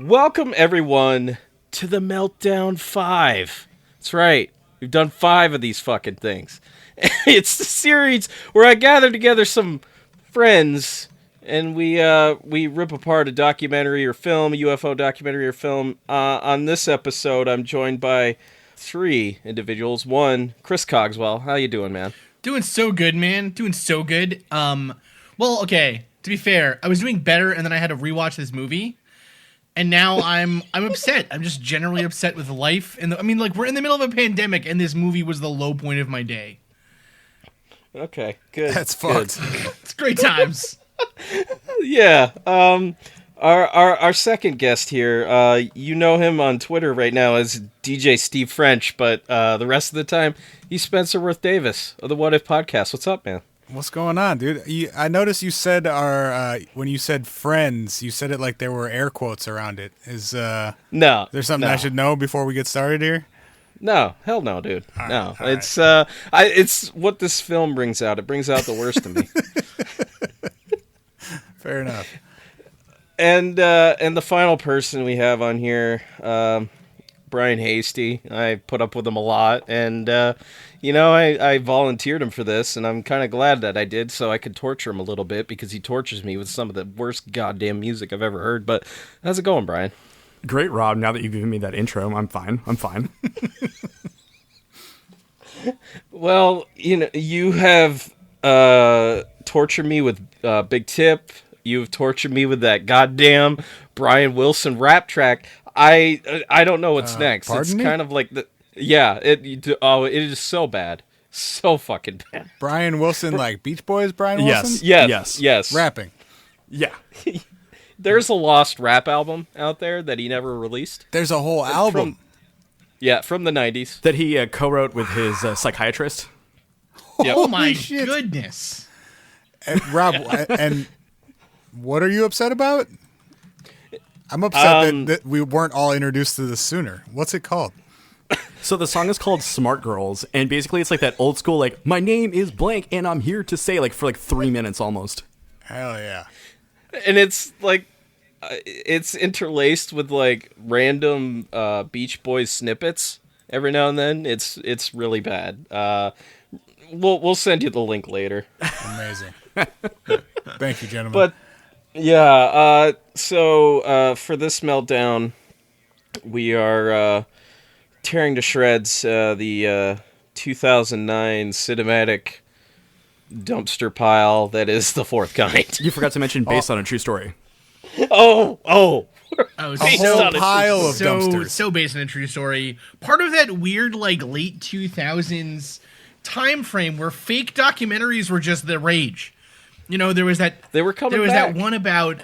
Welcome, everyone, to the Meltdown 5. That's right. We've done 5 of these fucking things. It's the series where I gather together some friends and we rip apart a documentary or film, a UFO documentary or film. On this episode, I'm joined by 3 individuals. One, Chris Cogswell. How you doing, man? Doing so good, man. Doing so good. Well, okay. To be fair, I was doing better, and then I had to rewatch this movie, and now I'm upset. I'm just generally upset with life. And we're in the middle of a pandemic, and this movie was the low point of my day. Okay, good. That's fucked. It's great times. Yeah. Our second guest here, you know him on Twitter right now as DJ Steve French, but the rest of the time, he's Spencer Worth Davis of the What If Podcast. What's up, man? What's going on, dude? I noticed you said when you said friends, you said it like there were air quotes around it. No. There's something I should know before we get started here? No, hell no, dude. All It's right. it's what this film brings out. It brings out the worst of me. Fair enough. And the final person we have on here, Brian Hastie. I put up with him a lot, and I volunteered him for this, and I'm kind of glad that I did, so I could torture him a little bit because he tortures me with some of the worst goddamn music I've ever heard. But how's it going, Brian? Great, Rob. Now that you've given me that intro, I'm fine. Well, you have tortured me with Big Tip. You've tortured me with that goddamn Brian Wilson rap track. I don't know what's next. It's me? kind of like it is so bad. So fucking bad. Brian Wilson, like Beach Boys Brian Wilson? Yes. Rapping. Yeah. There's a lost rap album out there that he never released. There's a whole album. From the 90s. That he co-wrote with his psychiatrist. Yep. Oh my shit. goodness. And Rob, and what are you upset about? I'm upset that we weren't all introduced to this sooner. What's it called? So the song is called Smart Girls, and basically it's like that old school, like, my name is blank, and I'm here to say, like, for like 3 minutes almost. Hell yeah. And it's like, it's interlaced with like random Beach Boys snippets every now and then. It's really bad. We'll send you the link later. Amazing. Thank you, gentlemen. But yeah, so for this meltdown, we are tearing to shreds the 2009 cinematic dumpster pile that is The Fourth Kind. You forgot to mention based on a true story. Oh, A whole pile of dumpsters. So based on a true story. Part of that weird, like, late 2000s time frame where fake documentaries were just the rage. There was that. They were coming. There was back. that one about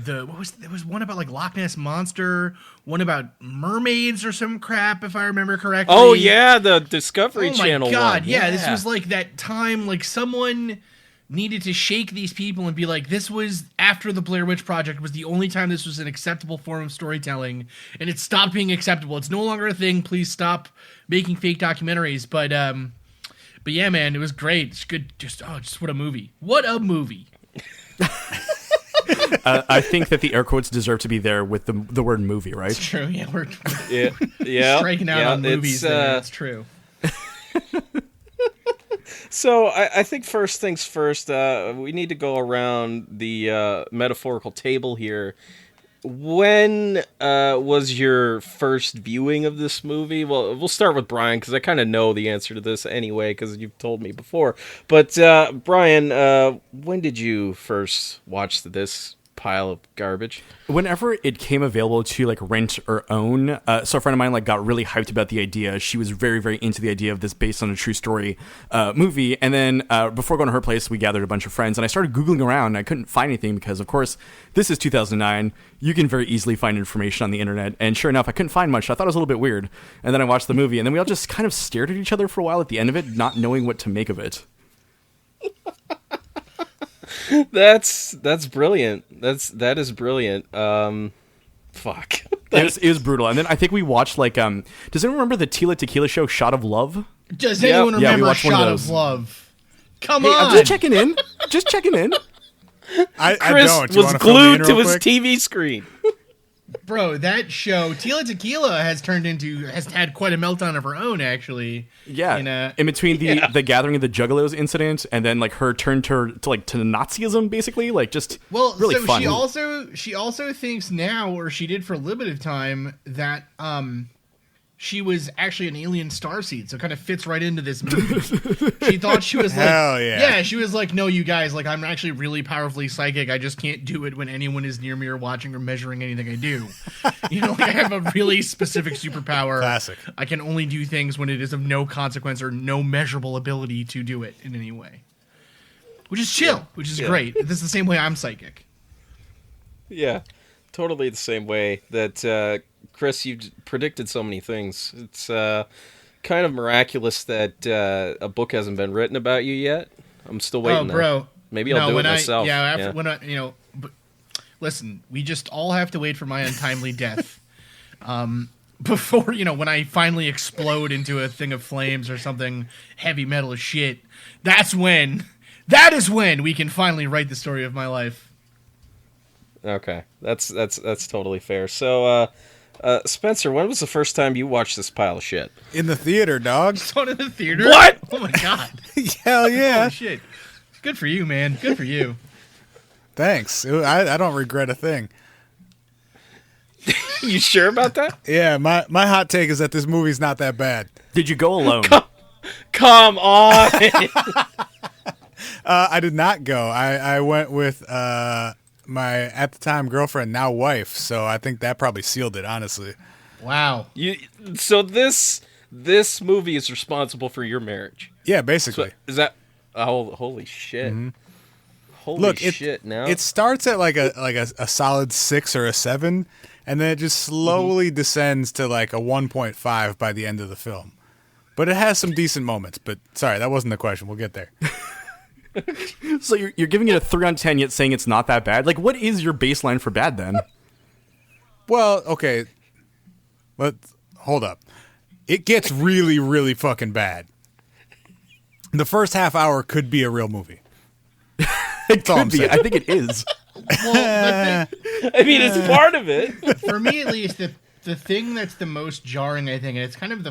there was one about like Loch Ness Monster. One about mermaids or some crap, if I remember correctly. Oh yeah, the Discovery Channel. Oh my god, one. yeah, this was like that time. Like someone needed to shake these people and be like, this was after the Blair Witch Project was the only time this was an acceptable form of storytelling, and it stopped being acceptable. It's no longer a thing. Please stop making fake documentaries. But yeah, man, it was great. It's good. Just what a movie. What a movie. I think that the air quotes deserve to be there with the word movie, right? It's true. Yeah, we're yeah striking out on movies. That's true. So I think first things first, we need to go around the metaphorical table here. When was your first viewing of this movie? Well, we'll start with Brian, because I kind of know the answer to this anyway, because you've told me before. But Brian, when did you first watch this pile of garbage? Whenever it came available to like rent or own, so a friend of mine like got really hyped about the idea. She was very, very into the idea of this based on a true story movie. And then before going to her place, we gathered a bunch of friends, and I started Googling around. And I couldn't find anything because, of course, this is 2009. You can very easily find information on the internet. And sure enough, I couldn't find much. I thought it was a little bit weird. And then I watched the movie, and then we all just kind of stared at each other for a while at the end of it, not knowing what to make of it. That's brilliant. That is brilliant. Fuck. It was brutal. And then I think we watched like does anyone remember the Tila Tequila show Shot of Love? Does anyone we remember watched one of Shot those. of Love? Come Hey, on. I'm just checking in. Just checking in. I Chris don't. Do you was wanna fill me glued in to real his quick? TV screen. Bro, that show, Tila Tequila, has had quite a meltdown of her own, actually. Yeah, in between the gathering of the Juggalos incident and then like her turn to Nazism, basically, like just really so fun. She also thinks now, or she did for a limited time, that she was actually an alien starseed, so it kind of fits right into this movie. She thought she was like, hell yeah. She was like, no, you guys, like, I'm actually really powerfully psychic. I just can't do it when anyone is near me or watching or measuring anything I do. Like, I have a really specific superpower. Classic. I can only do things when it is of no consequence or no measurable ability to do it in any way. Which is chill, which is great. This is the same way I'm psychic. Yeah, totally the same way that... Chris, you predicted so many things. It's kind of miraculous that a book hasn't been written about you yet. I'm still waiting. Oh, bro. Though. Maybe I'll do it myself. Listen, we just all have to wait for my untimely death. Before, when I finally explode into a thing of flames or something heavy metal as shit, that is when we can finally write the story of my life. Okay. That's totally fair. So, Spencer, when was the first time you watched this pile of shit? In the theater, dog. Saw it in the theater? What? Oh my god. Hell yeah. Oh shit. Good for you, man. Good for you. Thanks. I don't regret a thing. You sure about that? Yeah, my hot take is that this movie's not that bad. Did you go alone? Come on. I did not go. I went with my at the time girlfriend, now wife. So I think that probably sealed it, honestly. Wow. So this movie is responsible for your marriage. Yeah, basically. So is that? Oh, holy shit! Mm-hmm. Holy shit! Now it starts at like a solid 6 or a 7, and then it just slowly descends to like a 1.5 by the end of the film. But it has some decent moments. But sorry, that wasn't the question. We'll get there. So you're giving it a 3 on 10, yet saying it's not that bad. Like, what is your baseline for bad then? Well, okay. Hold up. It gets really, really fucking bad. The first half hour could be a real movie. It could be. I think it is. Well, I mean, it's part of it. for me at least, the thing that's the most jarring, I think, and it's kind of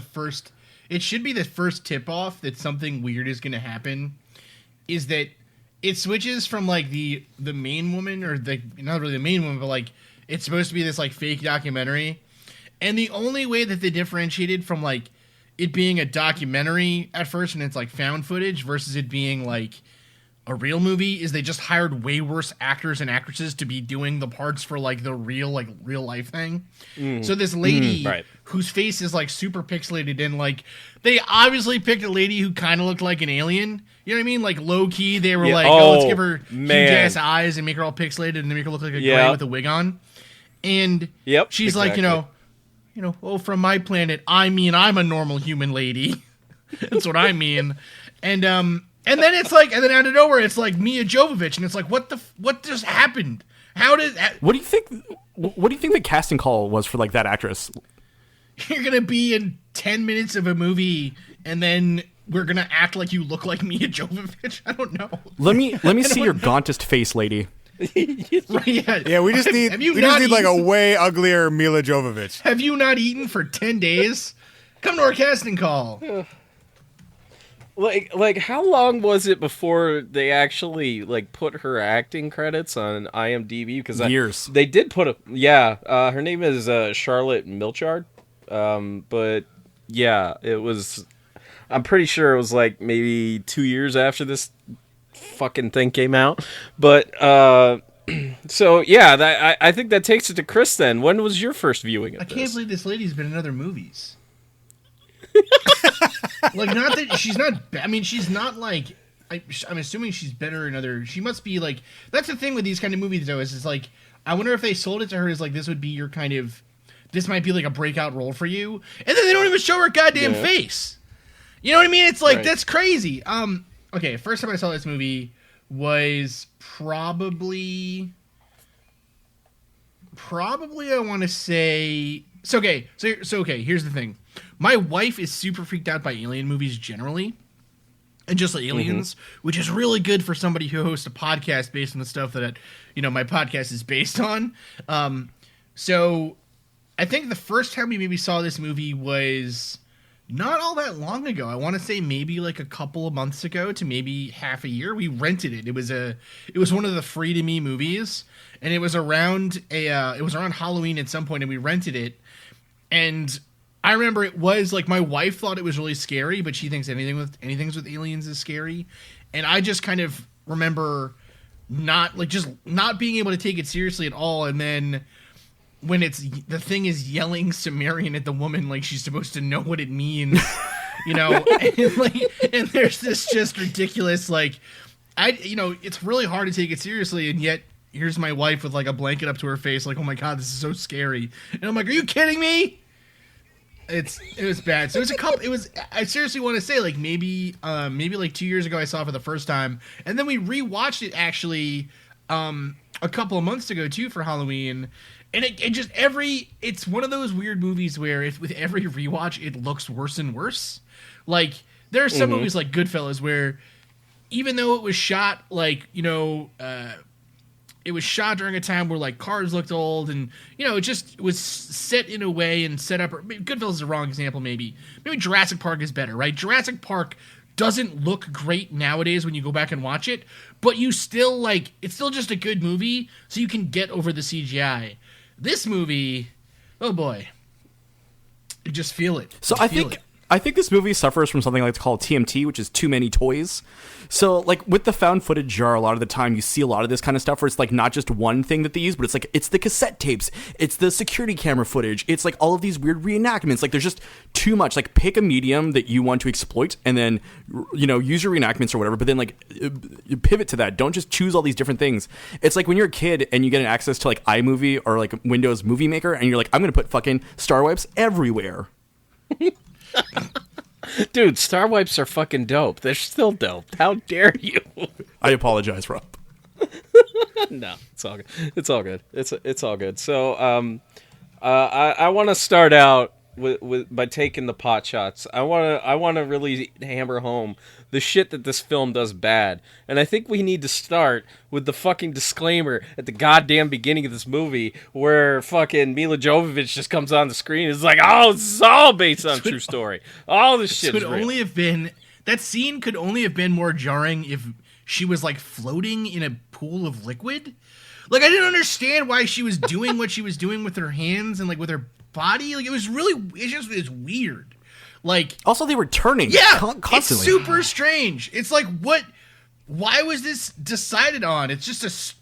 it should be the first tip-off that something weird is going to happen, is that it switches from like the main woman, or not really the main woman, but like it's supposed to be this like fake documentary, and the only way that they differentiated from like it being a documentary at first and it's like found footage versus it being like a real movie is they just hired way worse actors and actresses to be doing the parts for like the real life thing. So this lady whose face is like super pixelated, and like they obviously picked a lady who kind of looked like an alien. You know what I mean? Like low key, they were like, "Oh, let's give her huge ass eyes and make her all pixelated and then make her look like a gray with a wig on." And she's like, "Oh, from my planet, I mean, I'm a normal human lady." That's what I mean. And then it's like, and then out of nowhere, it's like Mia Jovovich, and it's like, what just happened? How did? What do you think? What do you think the casting call was for like that actress? You're gonna be in 10 minutes of a movie, and then we're gonna act like you look like Mia Jovovich. I don't know. Let me see your gauntest face, lady. Right, yeah, we just need like a way uglier Mila Jovovich. Have you not eaten for 10 days? Come to our casting call. Like how long was it before they actually like put her acting credits on IMDb? Because years. They did put her name is Charlotte Milchard, but yeah, it was. I'm pretty sure it was like maybe 2 years after this fucking thing came out, but so yeah, I think that takes it to Chris. Then, when was your first viewing of this? I can't believe this lady's been in other movies. Like, not that she's not. I mean, she's not like. I'm assuming she's better in other. She must be like. That's the thing with these kind of movies, though. Is it's like I wonder if they sold it to her as like this would be your kind of. This might be like a breakout role for you, and then they don't even show her goddamn face. You know what I mean? It's like that's crazy. Okay, first time I saw this movie was probably I want to say. So okay, here's the thing. My wife is super freaked out by alien movies generally, and just like aliens, which is really good for somebody who hosts a podcast based on the stuff that my podcast is based on. So I think the first time we maybe saw this movie was not all that long ago. I want to say maybe like a couple of months ago to maybe half a year. We rented it. It was one of the free to me movies, and it was around Halloween at some point, and we rented it. And I remember it was like, my wife thought it was really scary, but she thinks anything with aliens is scary. And I just kind of remember not being able to take it seriously at all. And then when the thing is yelling Sumerian at the woman, like she's supposed to know what it means, and there's this just ridiculous, it's really hard to take it seriously. And yet here's my wife with like a blanket up to her face, like, oh my God, this is so scary. And I'm like, are you kidding me? It was bad. So I seriously want to say, like, maybe like 2 years ago I saw it for the first time, and then we rewatched it actually a couple of months ago too for Halloween. And it's one of those weird movies where with every rewatch it looks worse and worse. Like, there are some movies like Goodfellas where even though it was shot it was shot during a time where like cars looked old, and it was set in a way and set up. Goodfellas is the wrong example. Maybe Jurassic Park is better, right? Jurassic Park doesn't look great nowadays when you go back and watch it, but you still it's still just a good movie, so you can get over the CGI. This movie, oh boy, you just feel it. So I think this movie suffers from something like called TMT, which is too many toys. So, like, with the found footage jar, a lot of the time you see a lot of this kind of stuff where it's like not just one thing that they use, but it's like it's the cassette tapes, it's the security camera footage, it's like all of these weird reenactments. Like, there's just too much. Like, pick a medium that you want to exploit and then use your reenactments or whatever, but then you pivot to that. Don't just choose all these different things. It's like when you're a kid and you get an access to like iMovie or like Windows Movie Maker, and you're like, I'm gonna put fucking Star Wipes everywhere. Dude, Star Wipes are fucking dope. They're still dope. How dare you? I apologize, Rob. No, it's all good. It's all good. It's all good. So, I want to start out by taking the pot shots. I want to really hammer home the shit that this film does bad. And I think we need to start with the fucking disclaimer at the goddamn beginning of this movie where fucking Mila Jovovich just comes on the screen and is like, oh, this is all based on a true story. All this shit is real. That scene could only have been more jarring if she was like floating in a pool of liquid. Like, I didn't understand why she was doing what she was doing with her hands and like with her body. Like, it's weird. Like, also they were turning constantly. It's super strange. It's like, why was this decided on? It's just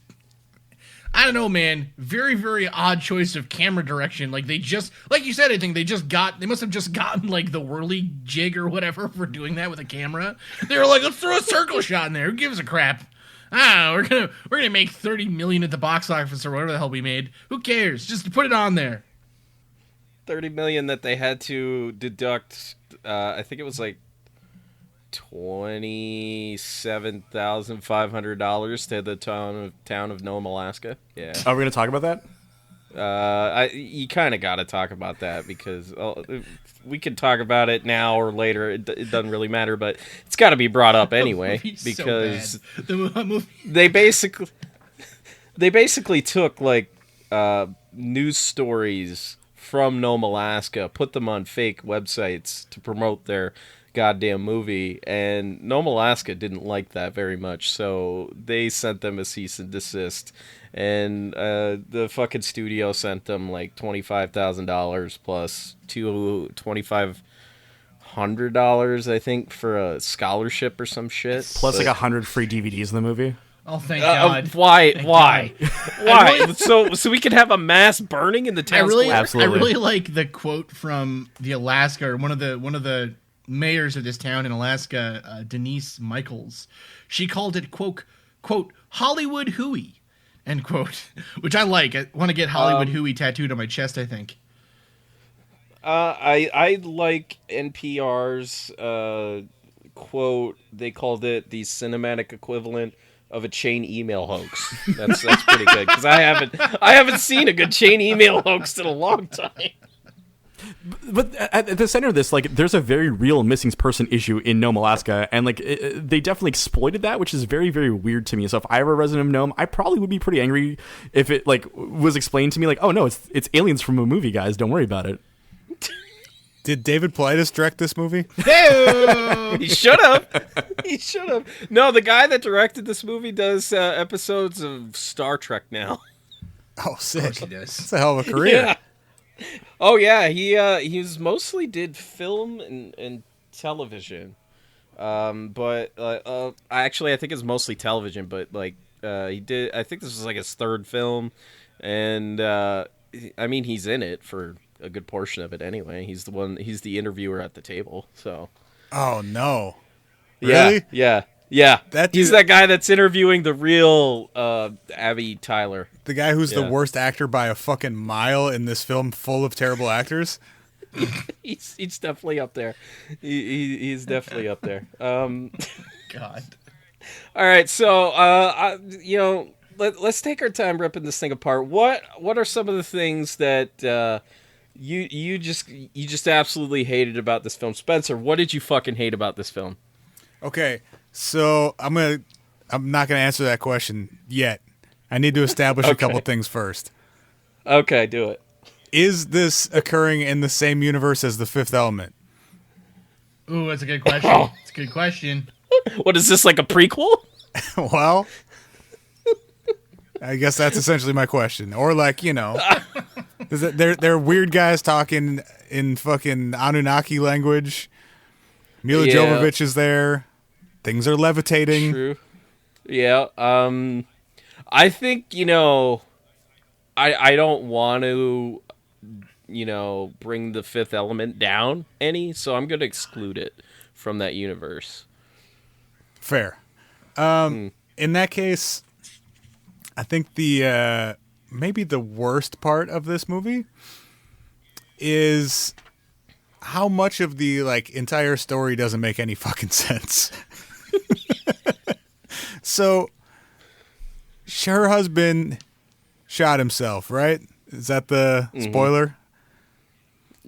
I don't know, man. Very, very odd choice of camera direction. Like, they just, like you said, I think they must have just gotten like the whirly jig or whatever for doing that with a camera. They were like, let's throw a circle shot in there. Who gives a crap? We're gonna make $30 million at the box office or whatever the hell we made. Who cares? Just put it on there. $30 million that they had to deduct. I think it was like $27,500 to the town of Nome, Alaska. Yeah. Are we gonna talk about that? You kind of got to talk about that because we can talk about it now or later. It doesn't really matter, but it's got to be brought up anyway because they basically took like news stories from Nome, Alaska, put them on fake websites to promote their goddamn movie, and Nome, Alaska didn't like that very much, so they sent them a cease and desist, and the fucking studio sent them like $25,000 plus $2,500, I think, for a scholarship or some shit. Plus like 100 free DVDs in the movie. Oh, thank God! Why? Thank why? God. Why? Really, so we can have a mass burning in the town square? Absolutely. I really like the quote from the Alaska, or one of the mayors of this town in Alaska, Denise Michaels. She called it quote Hollywood hooey, end quote, which I like. I want to get Hollywood hooey tattooed on my chest, I think. I like NPR's quote. They called it the cinematic equivalent of a chain email hoax. That's pretty good because I haven't seen a good chain email hoax in a long time. But at the center of this, like, there's a very real missing person issue in Nome, Alaska, and like they definitely exploited that, which is very, very weird to me. So if I were a resident of Nome, I probably would be pretty angry if it like was explained to me, like, oh no, it's aliens from a movie, guys. Don't worry about it. Did David Paulides direct this movie? He should have. He should have. No, the guy that directed this movie does episodes of Star Trek now. Oh, sick. He does. That's a hell of a career. Yeah. Oh yeah, he's mostly did film and television, but actually I think it's mostly television. But like he did, I think this was like his third film, and I mean he's in it for a good portion of it anyway. He's the interviewer at the table. So. Oh no. Really? Yeah. He's that guy that's interviewing the real Abby Tyler. The guy who's the worst actor by a fucking mile in this film full of terrible actors? he's definitely up there. He's definitely up there. God. All right, so let's take our time ripping this thing apart. What are some of the things that you just absolutely hated about this film? Spencer, what did you fucking hate about this film? Okay, so I'm not gonna answer that question yet. I need to establish a couple things first. Okay, do it. Is this occurring in the same universe as The Fifth Element? Ooh, that's a good question. It's a good question. What is this, like a prequel? Well, I guess that's essentially my question. Or like, they're weird guys talking in fucking Anunnaki language. Mila Jovovich is there. Things are levitating. True. Yeah. I think, I don't want to, bring The Fifth Element down any, so I'm going to exclude it from that universe. Fair. In that case, I think the maybe the worst part of this movie is how much of the entire story doesn't make any fucking sense. So, her husband shot himself, right? Is that the spoiler?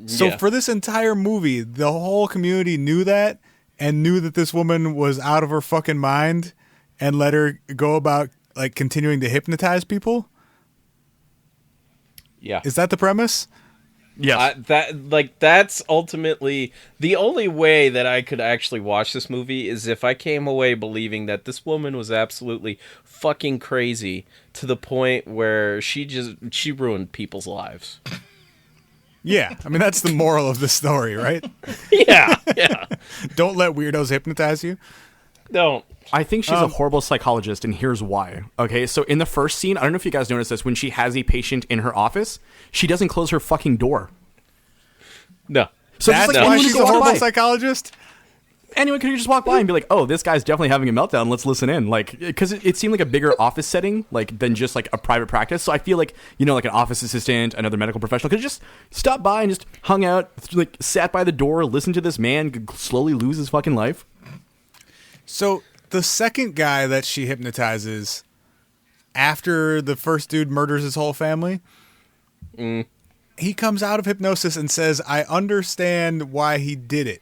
So for this entire movie, the whole community knew that and knew that this woman was out of her fucking mind and let her go about continuing to hypnotize people? Yeah. Is that the premise? Yes. That's ultimately the only way that I could actually watch this movie is if I came away believing that this woman was absolutely fucking crazy to the point where she ruined people's lives. Yeah. I mean, that's the moral of the story, right? Yeah. Don't let weirdos hypnotize you. Don't. I think she's a horrible psychologist, and here's why. Okay, so in the first scene, I don't know if you guys noticed this, when she has a patient in her office, she doesn't close her fucking door. No. So that's just why anyone she's could a walk horrible by. psychologist? Anyone could just walk by and be like, oh, this guy's definitely having a meltdown. Let's listen in. Because it seemed like a bigger office setting than just a private practice. So I feel like, an office assistant, another medical professional could just stop by and just hung out, sat by the door, listened to this man slowly lose his fucking life. So the second guy that she hypnotizes after the first dude murders his whole family, he comes out of hypnosis and says, I understand why he did it.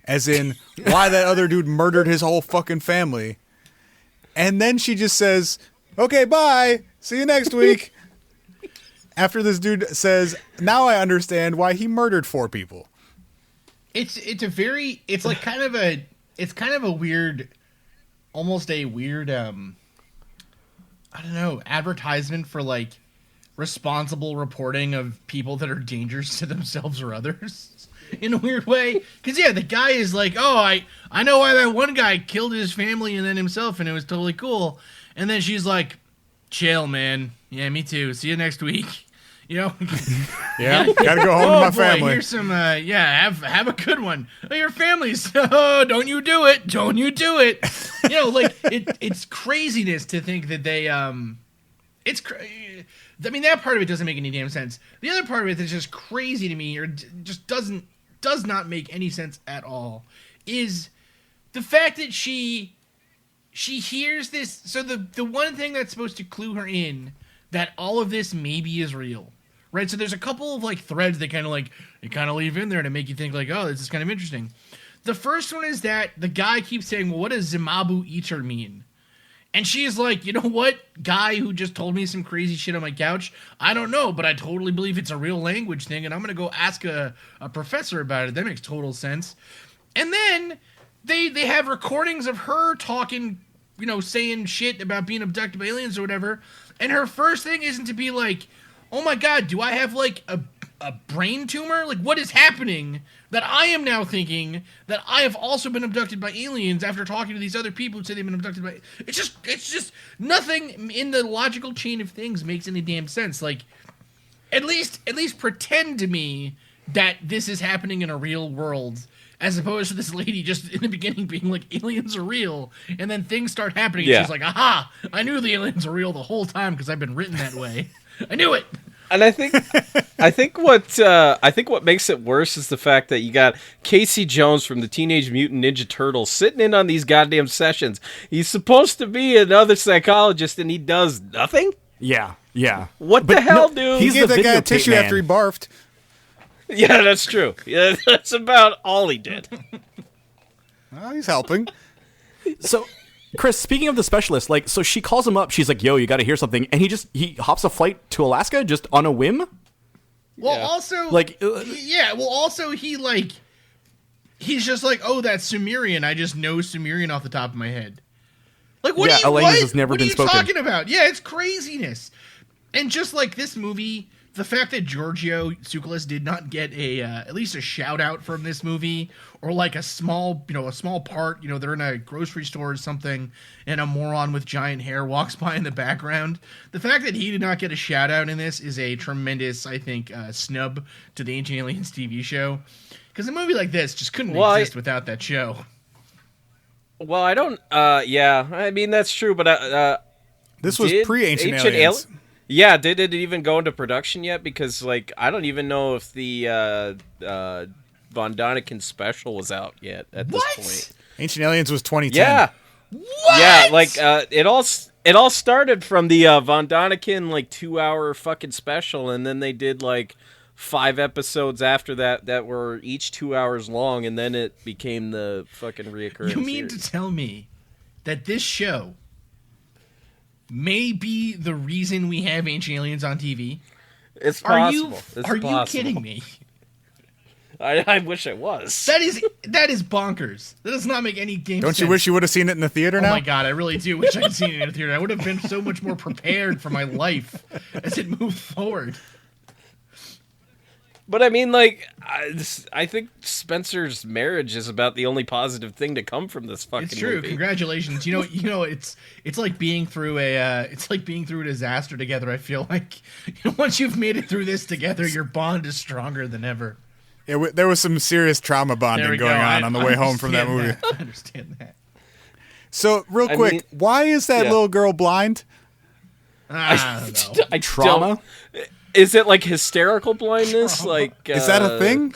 As in, why that other dude murdered his whole fucking family. And then she just says, okay, bye. See you next week. After this dude says, now I understand why he murdered 4 people. It's kind of a weird, almost a weird, I don't know, advertisement for responsible reporting of people that are dangerous to themselves or others. In a weird way. Because, the guy is like, oh, I know why that one guy killed his family and then himself, and it was totally cool. And then she's like, chill, man. Yeah, me too. See you next week. Yeah, gotta go home to my family. Here's some, have a good one. Oh, your family's, don't you do it. Don't you do it. It's craziness to think that they, that part of it doesn't make any damn sense. The other part of it that's just crazy to me, or just does not make any sense at all, is the fact that she hears this. So the one thing that's supposed to clue her in that all of this maybe is real, right? So there's a couple of like threads they kind of leave in there to make you think like, oh, this is kind of interesting. The first one is that the guy keeps saying, well, what does Zimabu Eater mean? And she's like, you know what, guy who just told me some crazy shit on my couch? I don't know, but I totally believe it's a real language thing, and I'm going to go ask a professor about it. That makes total sense. And then they have recordings of her talking, you know, saying shit about being abducted by aliens or whatever. And her first thing isn't to be like, oh my God, do I have like a brain tumor? Like, what is happening that I am now thinking that I have also been abducted by aliens after talking to these other people who say they've been abducted by... It's just nothing in the logical chain of things makes any damn sense. Like, at least pretend to me that this is happening in a real world, as opposed to this lady just in the beginning being like, aliens are real, and then things start happening, and she's like, aha, I knew the aliens were real the whole time because I've been written that way. I knew it. And I think what makes it worse is the fact that you got Casey Jones from the Teenage Mutant Ninja Turtles sitting in on these goddamn sessions. He's supposed to be another psychologist, and he does nothing. Yeah. What the hell, dude? He gave that guy a tissue after he barfed. Yeah, that's true. Yeah, that's about all he did. Well, he's helping. So, Chris, speaking of the specialist, like, so she calls him up. She's like, "Yo, you got to hear something," and he hops a flight to Alaska just on a whim. Well, also, like, he's just like, oh, that's Sumerian. I just know Sumerian off the top of my head. Like, what? Yeah, a language has never been spoken. What are you talking about? Yeah, it's craziness. And just like this movie, the fact that Giorgio Tsoukalos did not get at least a shout out from this movie, or like a small part, they're in a grocery store or something, and a moron with giant hair walks by in the background. The fact that he did not get a shout out in this is a tremendous, I think, snub to the Ancient Aliens TV show, because a movie like this just couldn't exist without that show. Well, I don't. Yeah, I mean that's true, but this was pre-Ancient Aliens. Yeah, did it even go into production yet? Because, like, I don't even know if the Von Däniken special was out yet at this point. Ancient Aliens was 2010. Yeah. What? Yeah, like, it all started from the Von Däniken, like, 2-hour fucking special, and then they did, like, 5 episodes after that were each 2 hours long, and then it became the fucking reoccurring You mean series. to tell me that this show may be the reason we have Ancient Aliens on TV? It's possible. Are you kidding me? I wish it was. That is bonkers. That does not make any game sense. Don't you wish you would have seen it in the theater now? Oh my God, I really do wish I'd seen it in the theater. I would have been so much more prepared for my life as it moved forward. But I mean, like, I think Spencer's marriage is about the only positive thing to come from this fucking It's true. movie. Congratulations. You know, it's like being through a disaster together. I feel like once you've made it through this together, your bond is stronger than ever. Yeah, there was some serious trauma bonding going on the way home from that movie. I understand that. So, real quick, why is that little girl blind? I don't know. Trauma? Is it like hysterical blindness? Like, is that a thing?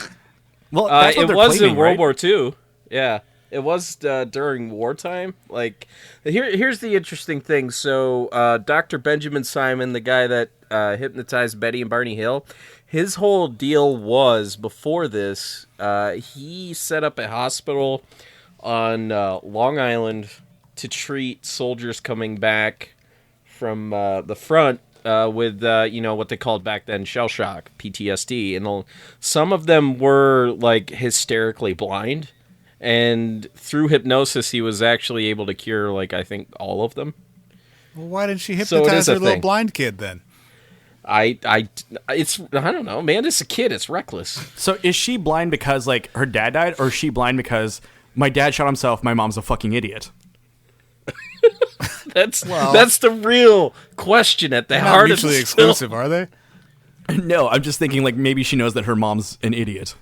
Well, that's what it they're was claiming, in World right? War II. Yeah, it was during wartime. Like, here's the interesting thing. So, Dr. Benjamin Simon, the guy that hypnotized Betty and Barney Hill, his whole deal was before this, he set up a hospital on Long Island to treat soldiers coming back from the front. With what they called back then shell shock, PTSD, and some of them were like hysterically blind, and through hypnosis he was actually able to cure, like, I think all of them. Well, why didn't she hypnotize her little blind kid then? I don't know, man. It's a kid. It's reckless. So is she blind because like her dad died, or is she blind because my dad shot himself? My mom's a fucking idiot. That's the real question at the heart of mutually this exclusive, film. are they? No, I'm just thinking like maybe she knows that her mom's an idiot.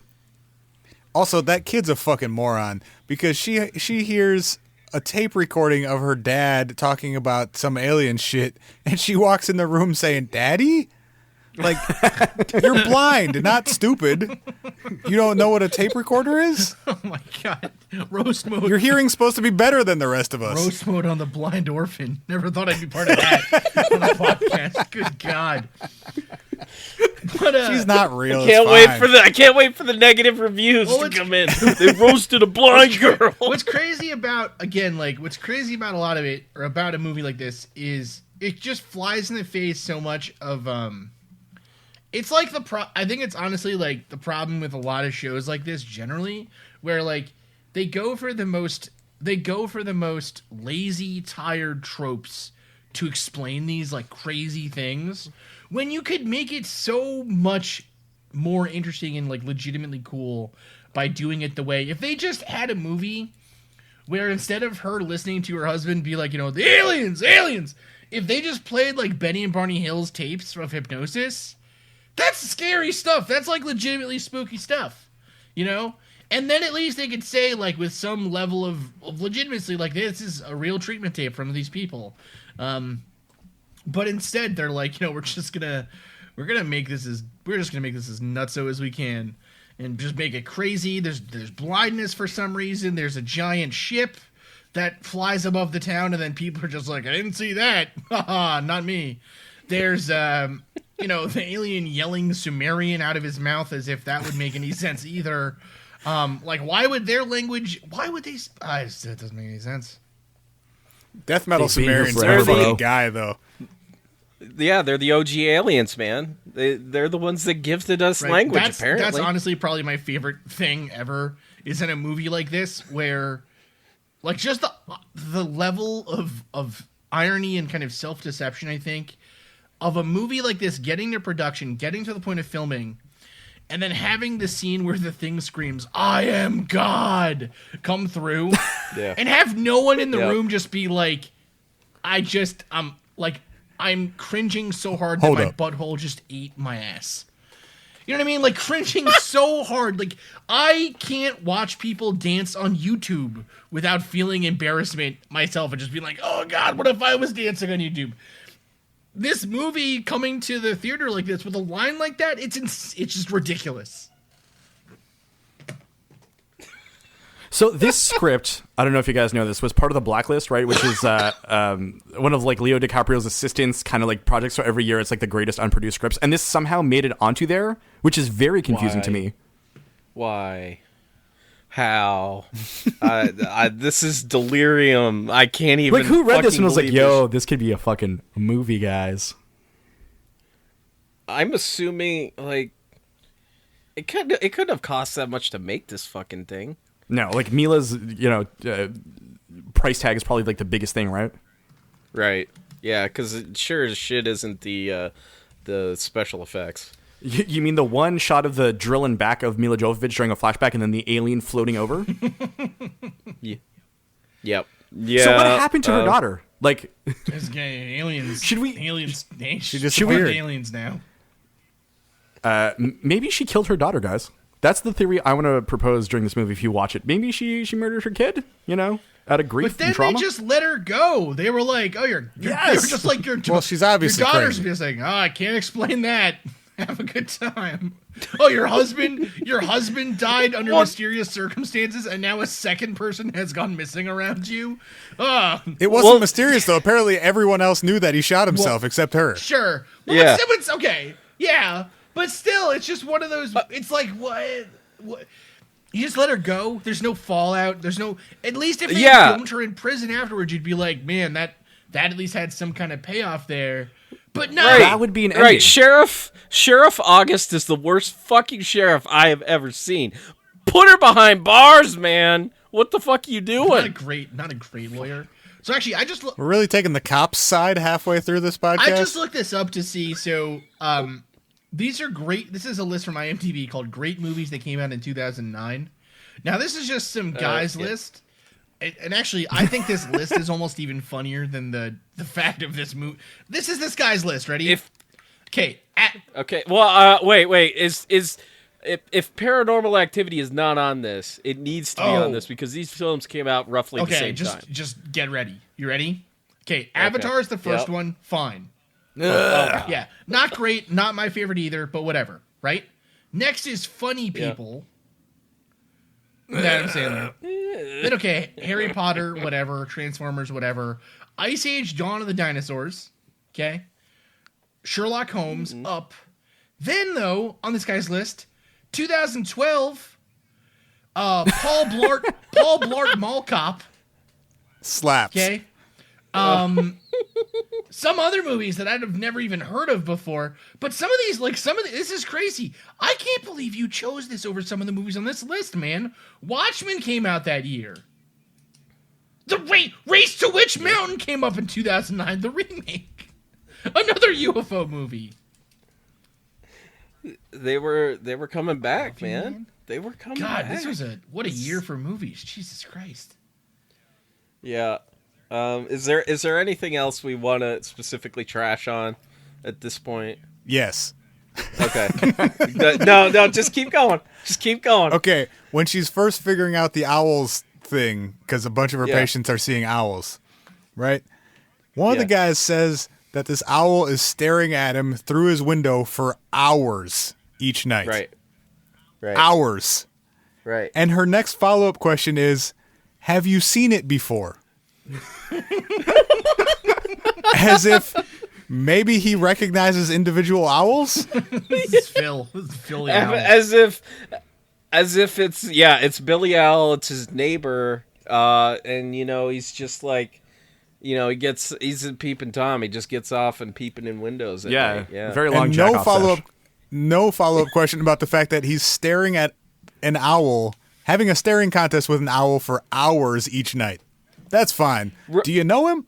Also, that kid's a fucking moron because she hears a tape recording of her dad talking about some alien shit, and she walks in the room saying, "Daddy?" Like, you're blind, not stupid. You don't know what a tape recorder is? Oh my God. Roast mode. Your hearing's supposed to be better than the rest of us. Roast mode on the blind orphan. Never thought I'd be part of that on a podcast. Good God. But She's not real. I can't wait for the negative reviews to come in. They roasted a blind girl. What's crazy about a lot of it, or about a movie like this, is it just flies in the face so much of it's like I think it's honestly like the problem with a lot of shows like this generally, where like they go for the most lazy, tired tropes to explain these like crazy things, when you could make it so much more interesting and like legitimately cool by doing it the way, if they just had a movie where instead of her listening to her husband be like, the aliens, if they just played like Benny and Barney Hill's tapes of hypnosis, that's scary stuff. That's like legitimately spooky stuff, And then at least they could say, like, with some level of legitimacy, like, this is a real treatment tape from these people. But instead, they're like, we're just gonna make this as nutso as we can, and just make it crazy. There's blindness for some reason. There's a giant ship that flies above the town, and then people are just like, I didn't see that. Haha, not me. There's the alien yelling Sumerian out of his mouth as if that would make any sense either. Why would their language? Why would they? It doesn't make any sense. Death metal Sumerians are a fucking guy, though. Yeah, they're the OG aliens, man. They're the ones that gifted us language. Apparently, that's honestly probably my favorite thing ever. Is in a movie like this where, like, just the level of irony and kind of self-deception, I think, of a movie like this getting to production, getting to the point of filming. And then having the scene where the thing screams, I am God, come through. Yeah. And have no one in the room just be like, I'm cringing so hard that my butthole just ate my ass. You know what I mean? Like, cringing so hard. Like, I can't watch people dance on YouTube without feeling embarrassment myself and just being like, oh God, what if I was dancing on YouTube? This movie coming to the theater like this with a line like that, it's just ridiculous. So this script, I don't know if you guys know this, was part of the Blacklist, right? Which is one of like Leo DiCaprio's assistants kind of like projects. So every year it's like the greatest unproduced scripts. And this somehow made it onto there, which is very confusing to me. Why? How? This is delirium. I can't even. Like, who read this and was like, "Yo, this could be a fucking movie, guys"? I'm assuming like it couldn't have cost that much to make this fucking thing. No, like Mila's, price tag is probably like the biggest thing, right? Right. Yeah, because it sure as shit isn't the special effects. You mean the one shot of the drilling back of Mila Jovovich during a flashback and then the alien floating over? Yeah. Yep. Yeah. So what happened to her daughter? Like, aliens. She disappeared. Aliens now. Maybe she killed her daughter, guys. That's the theory I want to propose during this movie if you watch it. Maybe she murdered her kid, out of grief and trauma. But then they just let her go. They were like, oh, you're just like your well, she's obviously your daughter's crazy. Just like, oh, I can't explain that. Have a good time. Oh, your husband died under mysterious circumstances, and now a second person has gone missing around you. It wasn't mysterious though. Apparently, everyone else knew that he shot himself except her. Sure. Well, yeah. It's okay. Yeah, but still, it's just one of those. It's like what? You just let her go. There's no fallout. There's no. At least if they filmed her in prison afterwards, you'd be like, man, that at least had some kind of payoff there. But no, that would be an ending. Right, Sheriff August is the worst fucking sheriff I have ever seen. Put her behind bars, man. What the fuck are you doing? Not a great lawyer. So actually, we're really taking the cops' side halfway through this podcast. I just looked this up to see. So, these are great. This is a list from IMDb called "Great Movies That Came Out in 2009." Now, this is just some guys' list. And actually, I think this list is almost even funnier than the fact of this movie. This is this guy's list. Ready? Okay. Well, wait. If Paranormal Activity is not on this, it needs to be on this because these films came out roughly the same time. Just get ready. You ready? Okay. Avatar is the first one. Fine. Yeah. Not great. Not my favorite either. But whatever. Right. Next is Funny People. With Adam Sandler. Then okay, Harry Potter, whatever, Transformers, whatever. Ice Age, Dawn of the Dinosaurs. Okay. Sherlock Holmes, Up. Then, though, on this guy's list, 2012, Paul Blart Mall Cop. Slaps. Okay. Some other movies that I'd have never even heard of before, but some of these, this is crazy. I can't believe you chose this over some of the movies on this list, man. Watchmen came out that year. The Race to Witch Mountain came up in 2009, the remake. Another UFO movie. They were coming back, man. They were coming back. God, this was what a year for movies. Jesus Christ. Yeah. Is there anything else we want to specifically trash on at this point? Yes. Okay. No, just keep going. Just keep going. Okay, when she's first figuring out the owls thing, because a bunch of her patients are seeing owls, right? One of the guys says that this owl is staring at him through his window for hours each night. Right. Hours. Right. And her next follow-up question is, have you seen it before? As if maybe he recognizes individual owls? This is Phil. This is Phil the Owl. As if it's Billy Owl, it's his neighbor, and he's just like, he's a peeping Tom. He just gets off and peeping in windows. At night. Yeah, very long. And no follow-up question about the fact that he's staring at an owl, having a staring contest with an owl for hours each night. That's fine. Do you know him?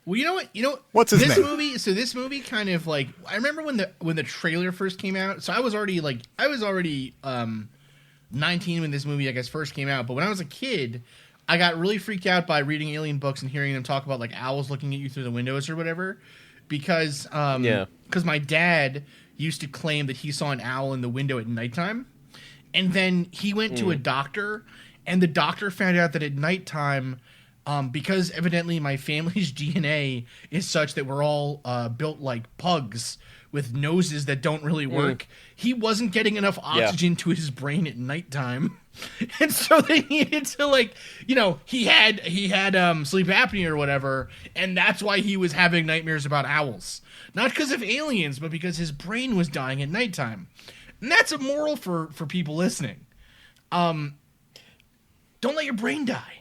Well, you know what? What's his name? This movie kind of like, I remember when the trailer first came out. So I was already 19 when this movie, I guess, first came out. But when I was a kid, I got really freaked out by reading alien books and hearing them talk about like owls looking at you through the windows or whatever. Because my dad used to claim that he saw an owl in the window at nighttime. And then he went to a doctor, and the doctor found out that at nighttime, because evidently my family's DNA is such that we're all built like pugs with noses that don't really work, he wasn't getting enough oxygen to his brain at nighttime. And so they needed to he had sleep apnea or whatever, and that's why he was having nightmares about owls. Not because of aliens, but because his brain was dying at nighttime. And that's a moral for people listening. Don't let your brain die.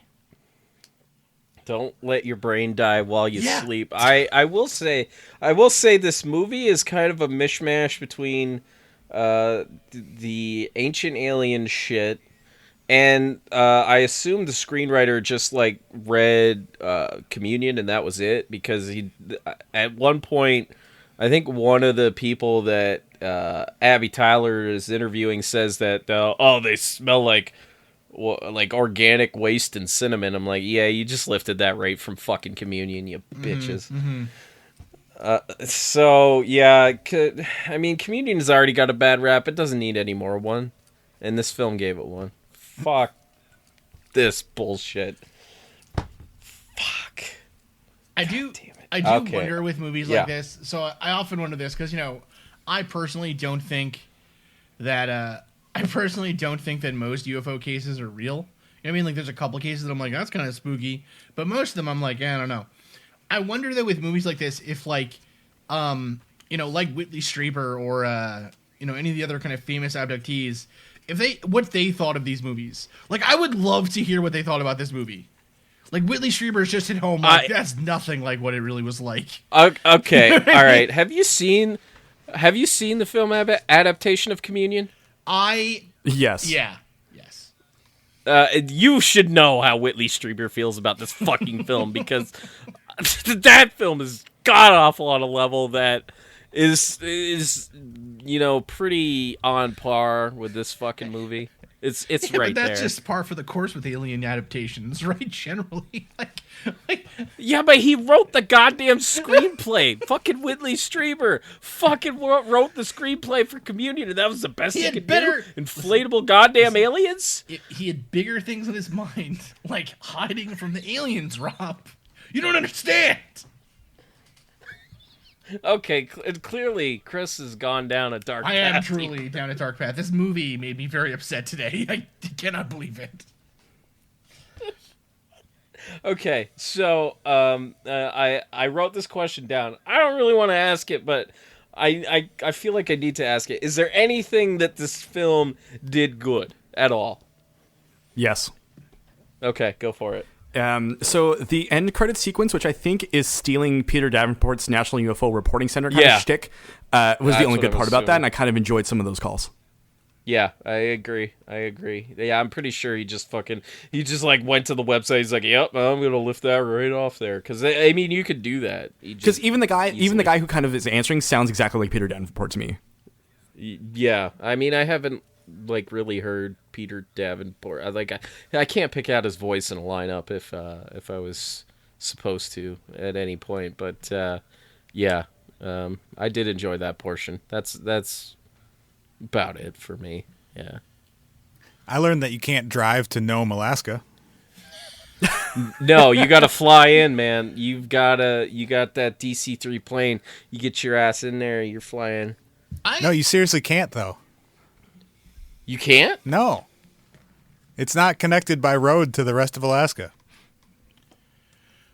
Don't let your brain die while you sleep. I will say this movie is kind of a mishmash between the ancient alien shit, and I assume the screenwriter just like read Communion and that was it, because he at one point, I think one of the people that Abby Tyler is interviewing says that they smell like organic waste and cinnamon. I'm like, yeah, you just lifted that right from fucking Communion, you bitches. So yeah, Communion has already got a bad rap. It doesn't need any more one, and this film gave it one. Fuck this bullshit. Fuck. I do wonder with movies like this. So I often wonder this because I personally don't think that most UFO cases are real. You know what I mean? Like, there's a couple cases that I'm like, that's kind of spooky, but most of them I'm like, I don't know. I wonder though with movies like this if like Whitley Strieber or any of the other kind of famous abductees, what they thought of these movies. Like, I would love to hear what they thought about this movie. Like, Whitley Strieber is just at home like, that's nothing like what it really was like. Okay, all right. Have you seen the film adaptation of Communion? Yes. Yeah. Yes. You should know how Whitley Strieber feels about this fucking film, because that film is god awful on a level that is pretty on par with this fucking movie. It's right but that's there. just par for the course with alien adaptations, right? Generally, yeah, but he wrote the goddamn screenplay. Fucking Whitley Strieber fucking wrote the screenplay for Communion, and that was the best he could do. Inflatable goddamn aliens. He had bigger things in his mind, like hiding from the aliens. Rob, you don't understand. Okay, clearly Chris has gone down a dark path. I am truly down a dark path. This movie made me very upset today. I cannot believe it. Okay, so I wrote this question down. I don't really want to ask it, but I feel like I need to ask it. Is there anything that this film did good at all? Yes. Okay, go for it. So the end credit sequence, which I think is stealing Peter Davenport's National UFO Reporting Center kind of shtick, was the only good part about that, and I kind of enjoyed some of those calls. Yeah, I agree. Yeah, I'm pretty sure he just like went to the website. He's like, "Yep, I'm gonna lift that right off there." Because I mean, you could do that. Because even the guy who kind of is answering sounds exactly like Peter Davenport to me. Yeah, I mean, I haven't like really heard Peter Davenport. I can't pick out his voice in a lineup if I was supposed to at any point. But yeah, I did enjoy that portion. That's about it for me. Yeah. I learned that you can't drive to Nome, Alaska. No, you got to fly in, man. You got that DC-3 plane. You get your ass in there, you're flying. No, you seriously can't, though. You can't? No. It's not connected by road to the rest of Alaska.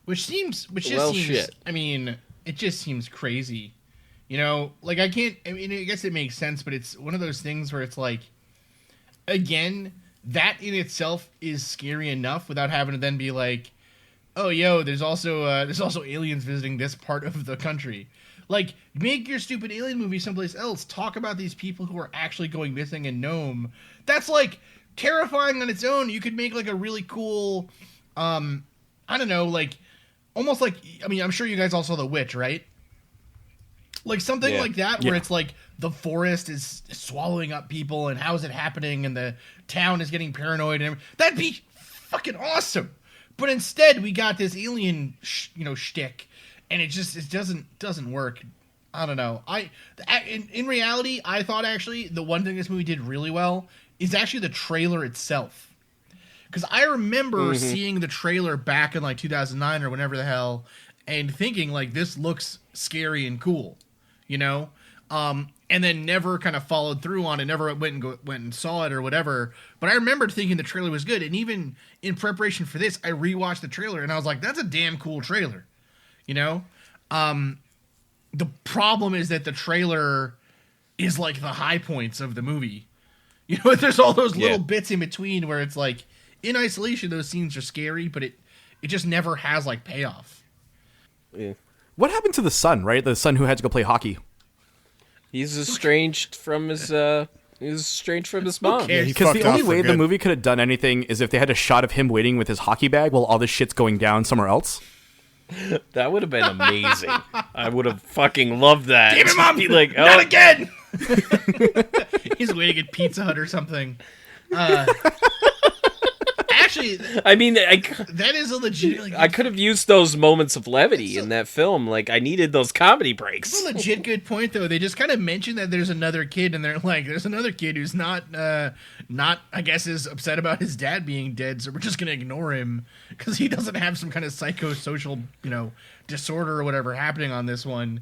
Which seems shit. I mean, it just seems crazy. You know, like I guess it makes sense, but it's one of those things where it's like, again, that in itself is scary enough without having to then be like, oh, yo, there's also aliens visiting this part of the country. Like, make your stupid alien movie someplace else. Talk about these people who are actually going missing in Nome. That's like terrifying on its own. You could make like a really cool, I don't know, like almost like, I mean, I'm sure you guys all saw The Witch, right? Like something like that, where it's like the forest is swallowing up people, and how is it happening, and the town is getting paranoid, and that'd be fucking awesome. But instead, we got this alien, shtick, and it doesn't work. I don't know. In reality, I thought actually the one thing this movie did really well is actually the trailer itself, because I remember seeing the trailer back in like 2009 or whenever the hell, and thinking like this looks scary and cool. You know, and then never kind of followed through on it, never went and saw it or whatever. But I remembered thinking the trailer was good, and even in preparation for this, I rewatched the trailer, and I was like, "That's a damn cool trailer," you know. The problem is that the trailer is like the high points of the movie. You know, there's all those little bits in between where it's like, in isolation, those scenes are scary, but it just never has like payoff. Yeah. What happened to the son, right? The son who had to go play hockey. He's estranged from his mom. Because the only way the movie could have done anything is if they had a shot of him waiting with his hockey bag while all this shit's going down somewhere else. That would have been amazing. I would have fucking loved that. Damn it, Mom! Be like, not again! He's waiting at Pizza Hut or something. Actually, I mean, that is a legit. Like, I could have used those moments of levity in that film. Like, I needed those comedy breaks. That's a legit good point, though. They just kind of mention that there's another kid, and they're like, "There's another kid who's not, I guess, is upset about his dad being dead, so we're just gonna ignore him because he doesn't have some kind of psychosocial, disorder or whatever happening on this one."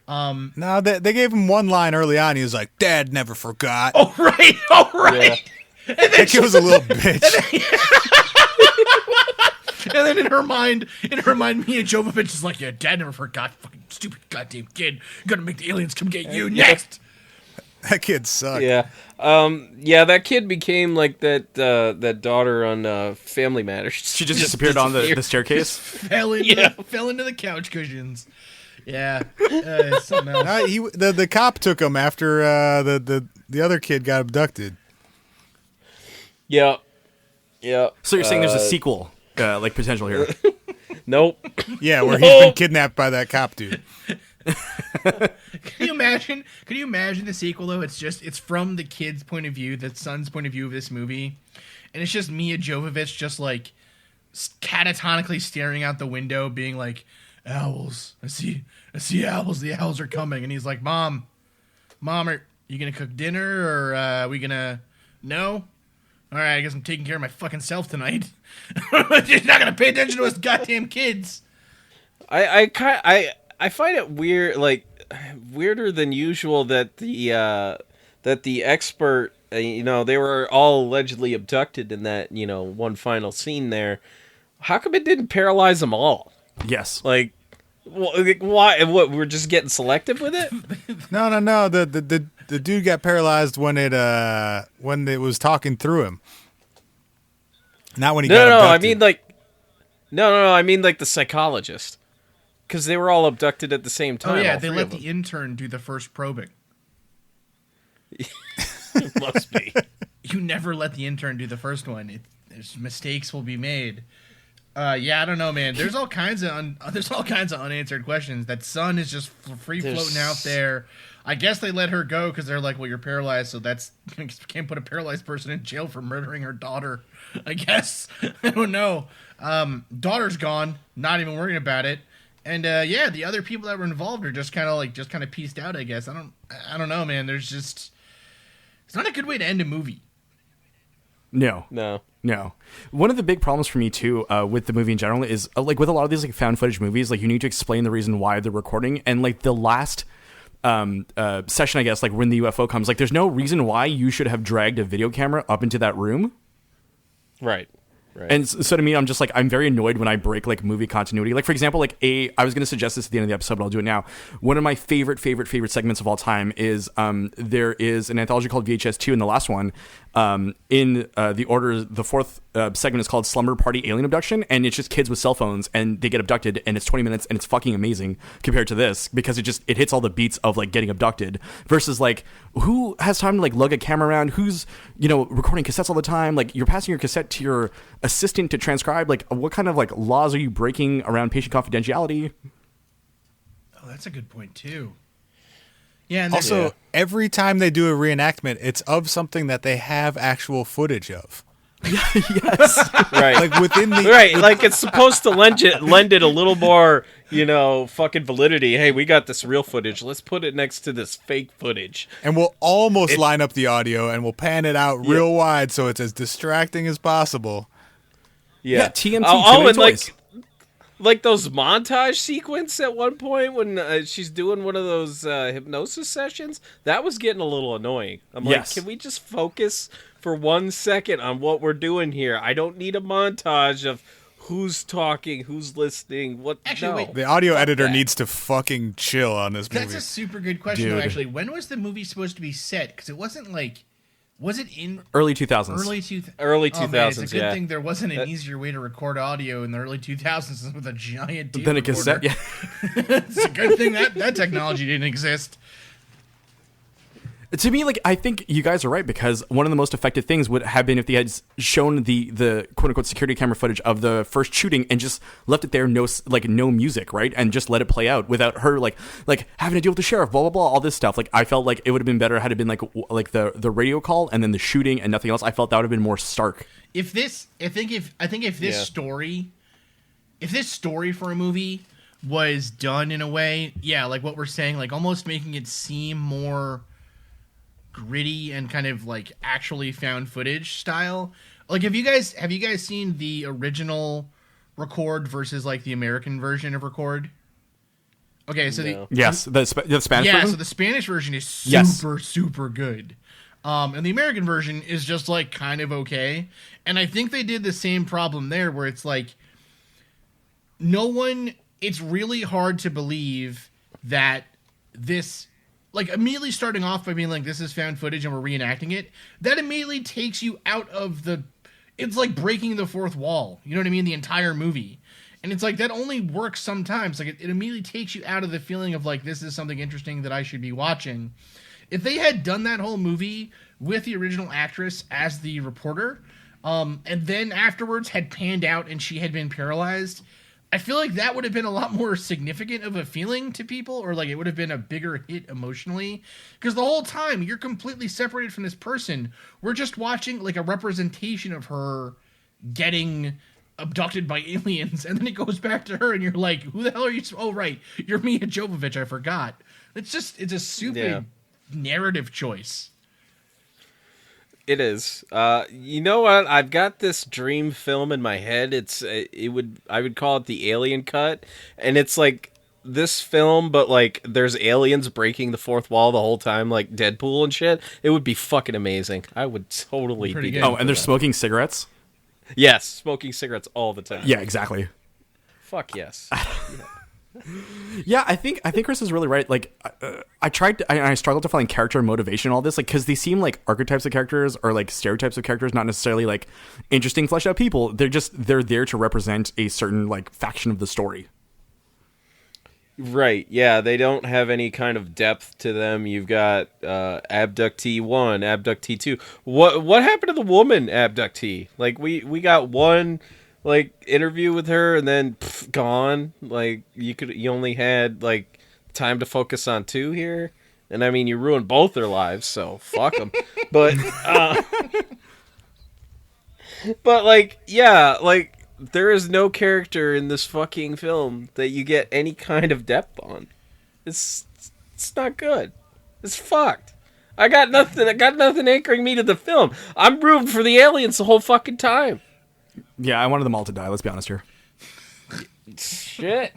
No, they gave him one line early on. He was like, "Dad never forgot." Oh right. Yeah. That kid was a little bitch. And then in her mind, Mia Jovovich is like, "Yeah, Dad never forgot. Fucking stupid goddamn kid. You gotta make the aliens come get you next." That kid sucked. Yeah. That kid became like that daughter on Family Matters. She just disappeared on the staircase. Fell into the couch cushions. Yeah. Something else. The cop took him after the other kid got abducted. Yeah. Uh, So you're saying there's a sequel, like potential here? Nope. Yeah, where he's been kidnapped by that cop dude. Can you imagine the sequel though? It's from the kid's point of view, the son's point of view of this movie, and it's just Mia Jovovich just like catatonically staring out the window, being like, "Owls, I see owls. The owls are coming." And he's like, "Mom, are you gonna cook dinner or are we gonna? No. All right, I guess I'm taking care of my fucking self tonight." You're not gonna pay attention to us goddamn kids. I find it weird, like weirder than usual that the expert, they were all allegedly abducted in that one final scene there. How come it didn't paralyze them all? Yes. Like, Why? What? We're just getting selective with it? No. The dude got paralyzed when it was talking through him. Not when he got abducted. I mean like the psychologist, because they were all abducted at the same time. Oh yeah, they let the intern do the first probing. It must be. You never let the intern do the first one. There's mistakes will be made. Yeah, I don't know, man. There's all kinds of unanswered questions. That son is just free floating out there. I guess they let her go because they're like, well, you're paralyzed, so can't put a paralyzed person in jail for murdering her daughter. I guess. I don't know. Daughter's gone. Not even worrying about it. And yeah, the other people that were involved are just kind of pieced out. I guess. I don't know, man. It's not a good way to end a movie. No. One of the big problems for me too, with the movie in general, is like with a lot of these like found footage movies, like you need to explain the reason why they're recording, and like the last session, I guess, like when the UFO comes, like there's no reason why you should have dragged a video camera up into that room. Right. And so to me, I'm just like, I'm very annoyed when I break like movie continuity. Like for example, like I was going to suggest this at the end of the episode, but I'll do it now. One of my favorite segments of all time is there is an anthology called VHS 2, and the last one in the order, the fourth segment is called Slumber Party Alien Abduction, and it's just kids with cell phones and they get abducted, and it's 20 minutes, and it's fucking amazing compared to this, because it hits all the beats of like getting abducted versus like who has time to like lug a camera around, who's recording cassettes all the time, like you're passing your cassette to your assistant to transcribe, like what kind of like laws are you breaking around patient confidentiality? Oh, that's a good point too. Yeah, and also every time they do a reenactment, it's of something that they have actual footage of. Yes. Right. Like within the right, like it's supposed to lend it a little more, fucking validity. Hey, we got this real footage. Let's put it next to this fake footage. And we'll almost line up the audio and we'll pan it out real wide so it's as distracting as possible. Yeah, TMT. And like those montage sequence at one point when she's doing one of those hypnosis sessions, that was getting a little annoying. I'm like, can we just focus for 1 second on what we're doing here? I don't need a montage of who's talking, who's listening, what. Actually, wait, the audio editor needs to fucking chill on this movie. That's a super good question, though, actually. When was the movie supposed to be set? Because it wasn't like... Was it in... Early 2000s. Early 2000s, man, it's a good thing there wasn't an easier way to record audio in the early 2000s than with a giant tape than a recorder. cassette, yeah. It's a good thing that technology didn't exist. To me, like, I think you guys are right, because one of the most effective things would have been if they had shown the quote-unquote security camera footage of the first shooting and just left it there, no music, right? And just let it play out without her, like having to deal with the sheriff, blah, blah, blah, all this stuff. Like, I felt like it would have been better had it been, like the radio call and then the shooting and nothing else. I felt that would have been more stark. If this story for a movie was done in a way, like what we're saying, like almost making it seem more gritty and kind of like actually found footage style. Like, have you guys seen the original Record versus like the American version of Record? Okay, so the Spanish version. Yeah, so the Spanish version is super good. And the American version is just like kind of okay. And I think they did the same problem there, where it's like it's really hard to believe that this, like, immediately starting off by being like, this is found footage and we're reenacting it, that immediately takes you out of it's like breaking the fourth wall. You know what I mean? The entire movie. And it's like, that only works sometimes. Like, it immediately takes you out of the feeling of like, this is something interesting that I should be watching. If they had done that whole movie with the original actress as the reporter, and then afterwards had panned out and she had been paralyzed, I feel like that would have been a lot more significant of a feeling to people, or like it would have been a bigger hit emotionally. Because the whole time you're completely separated from this person. We're just watching like a representation of her getting abducted by aliens, and then it goes back to her and you're like, who the hell are you? Oh, right. You're Mia Jovovich. I forgot. It's a stupid narrative choice. It is. You know what? I've got this dream film in my head. I would call it the Alien Cut, and it's like this film, but like there's aliens breaking the fourth wall the whole time, like Deadpool and shit. It would be fucking amazing. I would totally be good. down Oh, and they're smoking cigarettes? Yes, smoking cigarettes all the time. Yeah, exactly. Fuck yes. Yeah, I think Chris is really right. Like, I struggled to find character and motivation in all this, like, because they seem like archetypes of characters or like stereotypes of characters, not necessarily like interesting fleshed out people. They're there to represent a certain like faction of the story. Right, yeah, they don't have any kind of depth to them. You've got abductee 1, abductee 2. What happened to the woman abductee? Like we got one like interview with her and then gone. Like you only had like time to focus on 2 here. And I mean, you ruined both their lives, so fuck them. But but like yeah, like there is no character in this fucking film that you get any kind of depth on. It's not good. It's fucked. I got nothing anchoring me to the film. I'm rooting for the aliens the whole fucking time. Yeah, I wanted them all to die. Let's be honest here. Shit.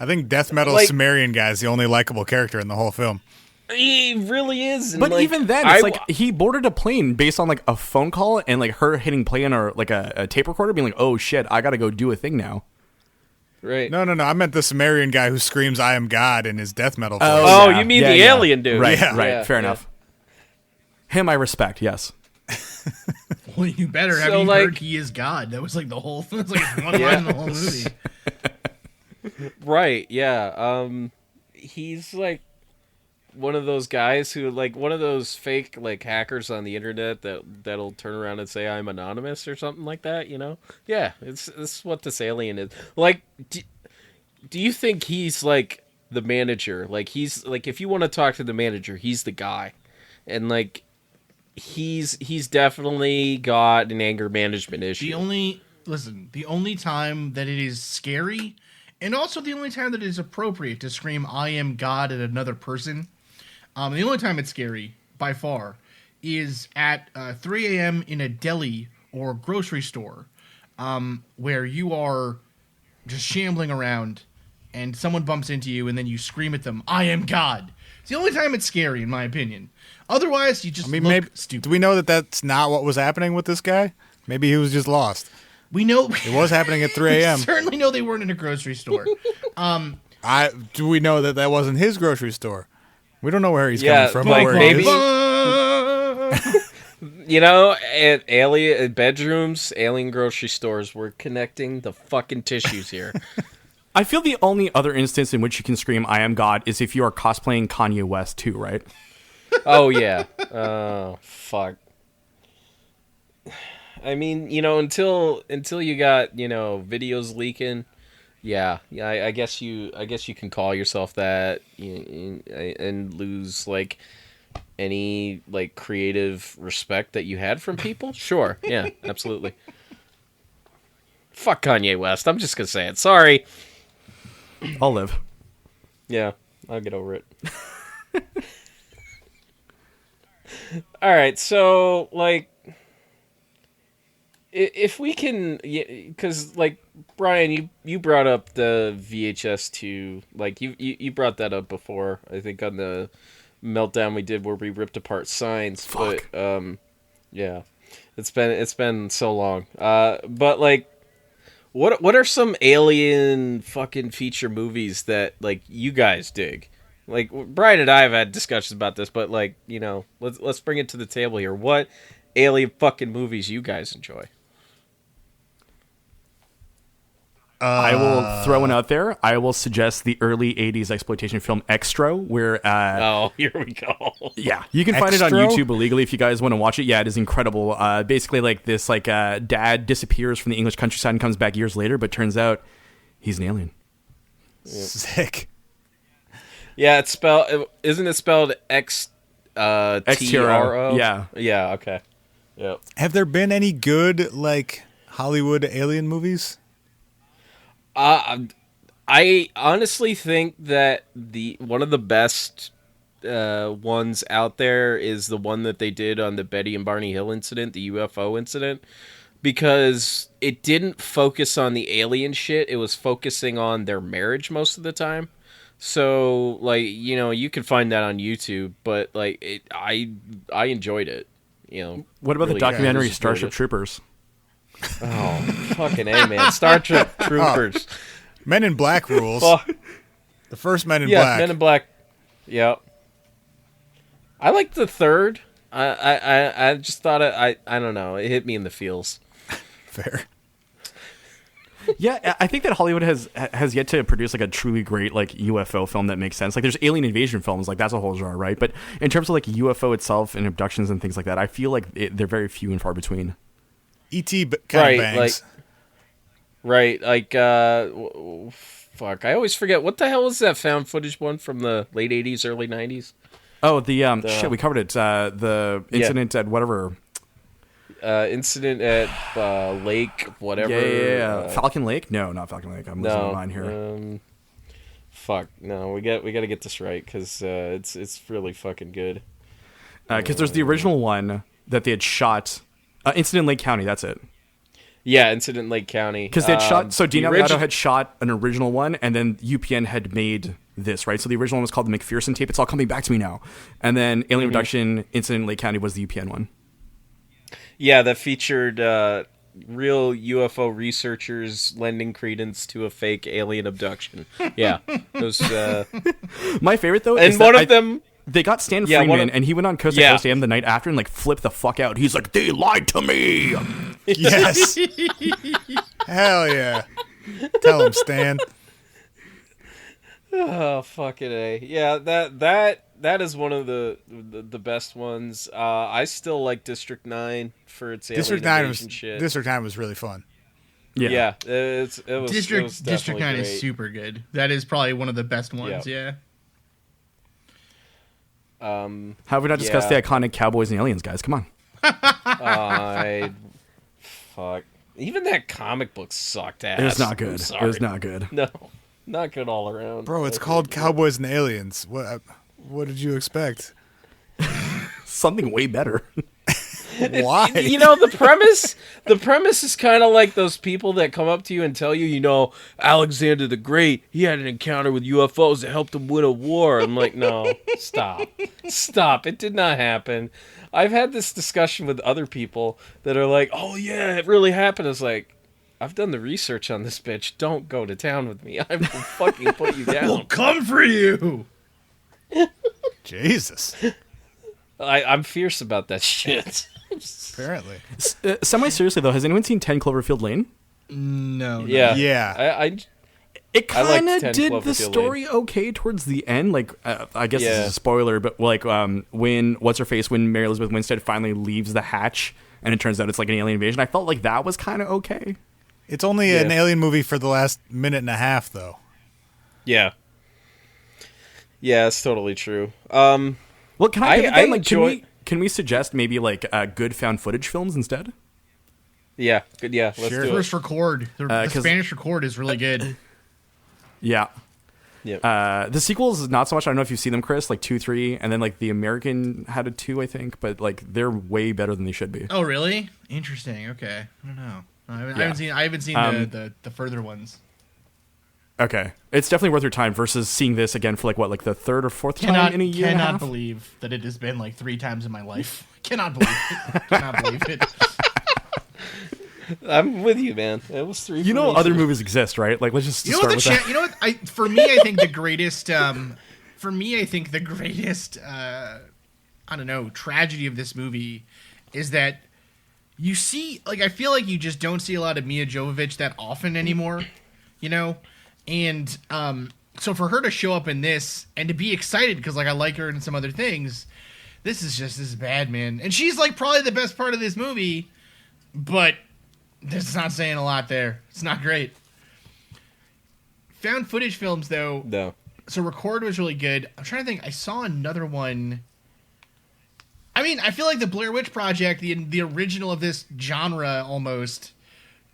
I think Death Metal Like- Sumerian guy is the only likable character in the whole film. He really is. And But like, even then, it's like he boarded a plane based on like a phone call and like her hitting play on like a tape recorder, being like, "Oh shit, I gotta go do a thing now." right. No. I meant the Sumerian guy who screams "I am God" in his death metal voice. Oh, yeah. you mean Yeah, the yeah. alien dude? Right, Yeah. right. Yeah, Fair yeah. enough. Him, I respect. Yes. Well, you better have So, you like- heard he is God. That was like the whole thing. It's like one line in the whole movie. Right, yeah. He's like one of those guys who like one of those fake like hackers on the internet that'll turn around and say I'm anonymous or something like that, you know? Yeah, it's what this alien is. Like do you think he's like the manager? Like he's like if you want to talk to the manager, he's the guy. And like he's definitely got an anger management issue. The only time that it is scary, and also the only time that it is appropriate to scream "I am God" at another person, the only time it's scary by far is at 3 a.m. in a deli or grocery store, where you are just shambling around, and someone bumps into you, and then you scream at them, "I am God." It's the only time it's scary, in my opinion. Otherwise, you just look maybe stupid. do we know that that's not what was happening with this guy? Maybe he was just lost. We know It was happening at 3 a.m. certainly know they weren't in a grocery store. Do we know that wasn't his grocery store? We don't know where he's Yeah, coming from. like, or where maybe- he is. You know, at alien bedrooms, alien grocery stores, we're connecting the fucking tissues here. I feel the only other instance in which you can scream "I am God" is if you are cosplaying Kanye West too, right? Oh yeah. Oh fuck. I mean, you know, until you got, you know, videos leaking, yeah, I guess you can call yourself that and lose like any like creative respect that you had from people. Sure, yeah, absolutely. Fuck Kanye West. I'm just gonna say it. Sorry. I'll live. Yeah, I'll get over it. All right, so like, if we can, because like Brian, you brought up the VHS 2, like you brought that up before. I think on the Meltdown we did where we ripped apart Signs. Fuck. But yeah, it's been so long. But like, what are some alien fucking feature movies that like you guys dig? Like Brian and I have had discussions about this, but like, you know, let's bring it to the table here. What alien fucking movies you guys enjoy? I will throw one out there. I will suggest the early 80s exploitation film Extra, where Oh, here we go. yeah, you can find it on Extra? YouTube illegally if you guys want to watch it. Yeah, it is incredible. Basically like this like dad disappears from the English countryside and comes back years later, but turns out he's an alien. Sick. Yeah, isn't it spelled X TRO? Yeah. Yeah, okay. Yep. Have there been any good like Hollywood alien movies? I honestly think that one of the best ones out there is the one that they did on the Betty and Barney Hill incident, the UFO incident, because it didn't focus on the alien shit. It was focusing on their marriage most of the time. So, like, you know, you can find that on YouTube, but like, I enjoyed it. You know, What about really the documentary enjoyed Starship it. Troopers? Oh, fucking A, man. Star Trek Troopers. Men in Black rules. Fuck. The first Men in Yeah, Black. Men in Black. Yep. I liked the third. I just thought I don't know. It hit me in the feels. Fair. Yeah, I think that Hollywood has yet to produce like a truly great like UFO film that makes sense. Like there's alien invasion films, like that's a whole genre, right? But in terms of like UFO itself and abductions and things like that, I feel like they're very few and far between. E.T. kind of bangs. Fuck, I always forget. What the hell was that found footage one from the late 80s, early 90s? Oh, the shit, we covered it. The incident at whatever. Incident at Lake, whatever. Yeah. Falcon Lake? No, not Falcon Lake. I'm losing my mind here. Fuck, no, we got to get this right, because it's really fucking good. Because there's the original one that they had shot. Incident in Lake County, that's it. Yeah, Incident in Lake County. Because they had shot. So Dean Aliato had shot an original one, and then UPN had made this, right? So the original one was called the McPherson tape. It's all coming back to me now. And then Alien Abduction, Incident in Lake County was the UPN one. Yeah, that featured real UFO researchers lending credence to a fake alien abduction. Yeah, those. My favorite though, and is one that of them. They got Stan Freeman, and he went on Coast to Coast AM the night after and like flipped the fuck out. He's like, "They lied to me." Yes. Hell yeah. Tell him, Stan. Oh, fucking A. Yeah, that is one of the best ones. I still like District 9 for its alien invasion shit. District 9 was really fun. Yeah, it was District 9 great. is super good. That is probably one of the best ones. Yeah. How have we not discussed the iconic Cowboys and Aliens, guys? Come on. Fuck. Even that comic book sucked ass. It was not good. It was not good. No, not good all around. Bro, it's called Cowboys and Aliens. What did you expect? Something way better. Why? You know, the premise is kind of like those people that come up to you and tell you, Alexander the Great, he had an encounter with UFOs that helped him win a war. I'm like, no, stop. It did not happen. I've had this discussion with other people that are like, oh yeah, it really happened. It's like, I've done the research on this bitch. Don't go to town with me. I will fucking put you down. We'll come for you. Jesus. I'm fierce about that shit. Apparently. Semi-seriously, though, has anyone seen 10 Cloverfield Lane? No. Yeah. Yeah. It kind of did the Cloverfield story okay towards the end. Like, I guess this is a spoiler, but like when when Mary Elizabeth Winstead finally leaves the hatch and it turns out it's like an alien invasion, I felt like that was kind of okay. It's only an alien movie for the last minute and a half, though. Yeah. Yeah, it's totally true. Well, can I again, like, enjoy... can we suggest maybe like good found footage films instead? Yeah, good. Yeah, let's do it. First Record. The Spanish Record is really good. Yeah. Yeah. The sequels, not so much. I don't know if you've seen them, Chris. Like 2, 3, and then like the American had a 2, I think. But like they're way better than they should be. Oh, really? Interesting. Okay, I don't know. I haven't seen the further ones. Okay, it's definitely worth your time versus seeing this again for like the third or fourth time in a year and a half. Cannot believe that it has been like 3 times in my life. Cannot believe it. I'm with you, man. It was 3. You know, other movies exist, right? Like, let's just start with that. You know what? For me, I think the greatest. I don't know, tragedy of this movie is that you see, like, I feel like you just don't see a lot of Mia Jovovich that often anymore. And so for her to show up in this and to be excited because like I like her in some other things, this is bad, man. And she's like probably the best part of this movie, but that's not saying a lot there. It's not great. Found footage films though. No. So Record was really good. I'm trying to think. I saw another one. I mean, I feel like the Blair Witch Project, the original of this genre almost,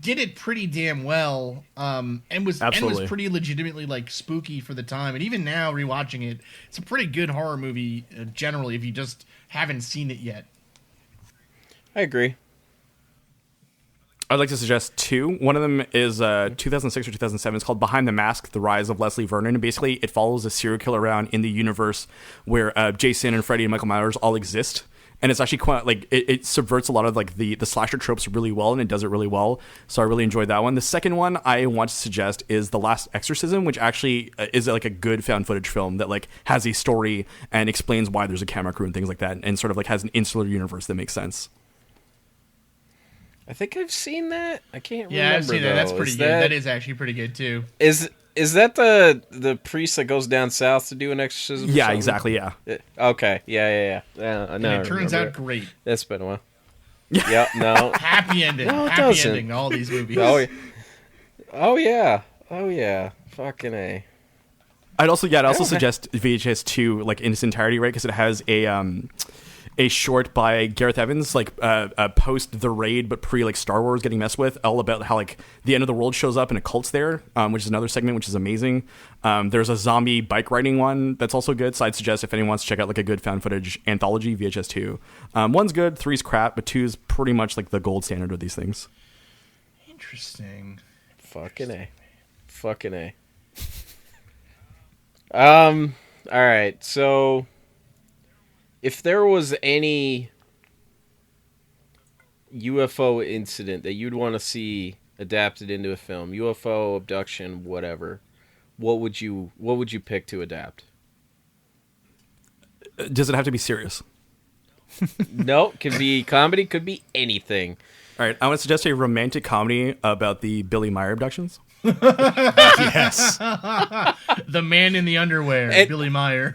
did it pretty damn well, and was pretty legitimately like spooky for the time. And even now, rewatching it, it's a pretty good horror movie generally if you just haven't seen it yet. I agree. I'd like to suggest 2. One of them is 2006 or 2007. It's called Behind the Mask: The Rise of Leslie Vernon. And basically, it follows a serial killer around in the universe where Jason and Freddy and Michael Myers all exist. and it's actually quite like it subverts a lot of like the slasher tropes really well, and it does it really well. So I really enjoyed that one. The second one I want to suggest is The Last Exorcism, which actually is like a good found footage film that like has a story and explains why there's a camera crew and things like that, and sort of like has an insular universe that makes sense. I think I've seen that. I can't remember. Yeah, I've seen that. That's pretty good. That, that is actually pretty good too. Is that the priest that goes down south to do an exorcism? Yeah, exactly. Yeah. Okay. Yeah. And it turns out great. It's been a while. Yeah. No. Happy ending. No, it Happy doesn't. ending to all these movies. Oh yeah. Fucking A. I'd also suggest VHS 2 like in its entirety, right? Because it has a short by Gareth Evans, like post The Raid, but pre like Star Wars getting messed with, all about how like the end of the world shows up and a cult's there, which is another segment which is amazing. There's a zombie bike riding one that's also good, so I'd suggest if anyone wants to check out like a good found footage anthology, VHS 2. One's good, 3's crap, but 2's pretty much like the gold standard of these things. Interesting. Fucking A. All right, so if there was any UFO incident that you'd want to see adapted into a film, UFO abduction, whatever, what would you pick to adapt? Does it have to be serious? No, could be comedy, could be anything. All right, I want to suggest a romantic comedy about the Billy Meyer abductions. Yes. The Man in the Underwear, Billy Meyer.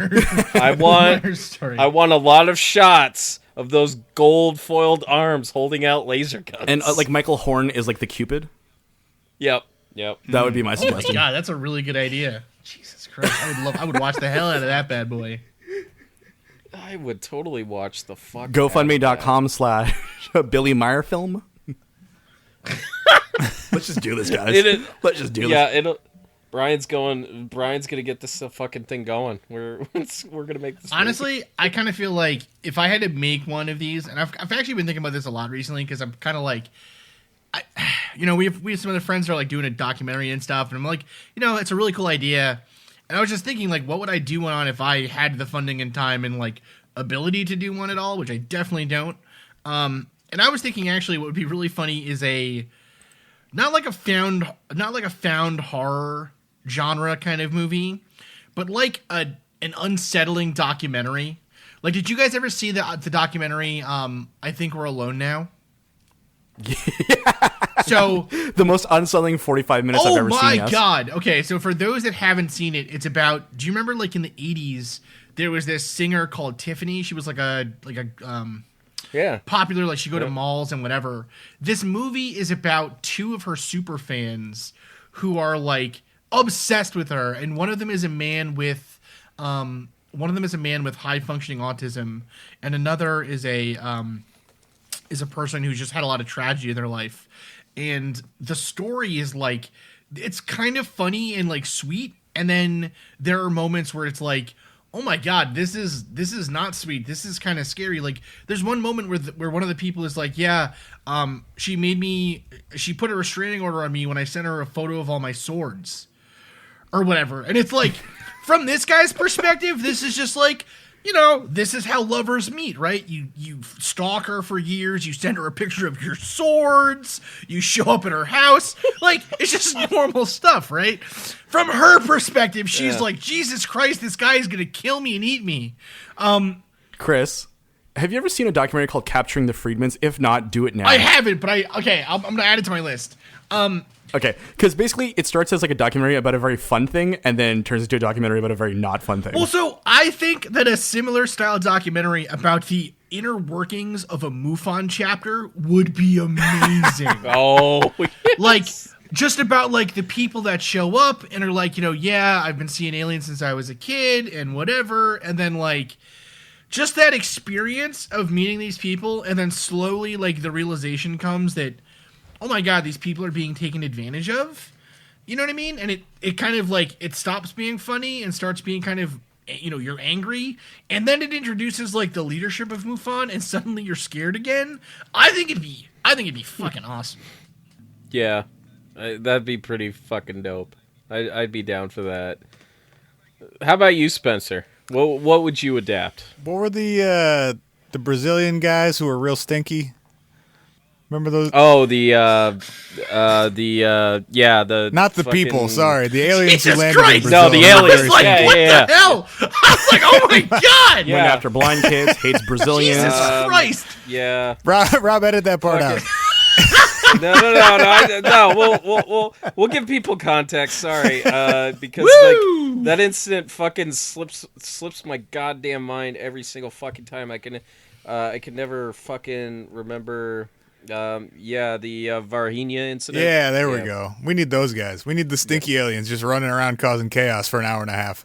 I want a lot of shots of those gold foiled arms holding out laser guns. And like Michael Horn is like the Cupid. Yep. That would be my Oh suggestion. my god, that's a really good idea. Jesus Christ, I would watch the hell out of that bad boy. I would totally watch the fuck. GoFundMe.com/Billy Meyer film. Let's just do this, guys. Let's just do this. Yeah, Brian's gonna get this fucking thing going. We're gonna make this. Honestly, I kind of feel like if I had to make one of these, and I've actually been thinking about this a lot recently because I'm kind of like, we have some other friends that are like doing a documentary and stuff, and I'm like, it's a really cool idea, and I was just thinking like, what would I do one on if I had the funding and time and like ability to do one at all, which I definitely don't. And I was thinking actually what would be really funny is not like a found horror genre kind of movie, but like an unsettling documentary. Like, did you guys ever see the documentary I Think We're Alone Now? Yeah. So the most unsettling 45 minutes I've ever seen. Oh my god. Okay, so for those that haven't seen it, it's about, do you remember like in the 80s there was this singer called Tiffany? She was like a popular, like she'd go to malls and whatever. This movie is about two of her super fans who are like obsessed with her, and one of them is a man with high functioning autism, and another is a person who's just had a lot of tragedy in their life. And the story is like, it's kind of funny and like sweet, and then there are moments where it's like, oh my god, this is not sweet. This is kind of scary. Like, there's one moment where one of the people is like, she put a restraining order on me when I sent her a photo of all my swords or whatever. And it's like, from this guy's perspective, this is just like, this is how lovers meet, right? You stalk her for years. You send her a picture of your swords. You show up at her house. Like, it's just normal stuff, right? From her perspective, she's like, Jesus Christ, this guy is going to kill me and eat me. Chris, have you ever seen a documentary called Capturing the Freedmans? If not, do it now. I haven't, but I'm going to add it to my list. Okay, because basically it starts as like a documentary about a very fun thing and then turns into a documentary about a very not fun thing. Also, I think that a similar style documentary about the inner workings of a MUFON chapter would be amazing. Yes. Like, just about like the people that show up and are like, I've been seeing aliens since I was a kid and whatever. And then like, just that experience of meeting these people, and then slowly like the realization comes that, oh my god, these people are being taken advantage of. You know what I mean? And it kind of like, it stops being funny and starts being kind of, you're angry. And then it introduces like the leadership of MUFON, and suddenly you're scared again. I think it'd be fucking awesome. Yeah, that'd be pretty fucking dope. I'd be down for that. How about you, Spencer? What would you adapt? What were the the Brazilian guys who were real stinky. Remember those? Oh, the Not the fucking- people. Sorry, the aliens Jesus who landed Christ. in No, Brazil. the were aliens. very Like, Yeah, stinky. what the hell? I was like, oh my god! Yeah. Went after blind kids, hates Brazilians. Jesus Christ! Yeah. Rob, edit that part out. No. We'll give people context. Sorry, because Woo! like that incident fucking slips my goddamn mind every single fucking time. I can never fucking remember. The Varhinia incident. Yeah, there we go. We need those guys. We need the stinky aliens just running around causing chaos for an hour and a half.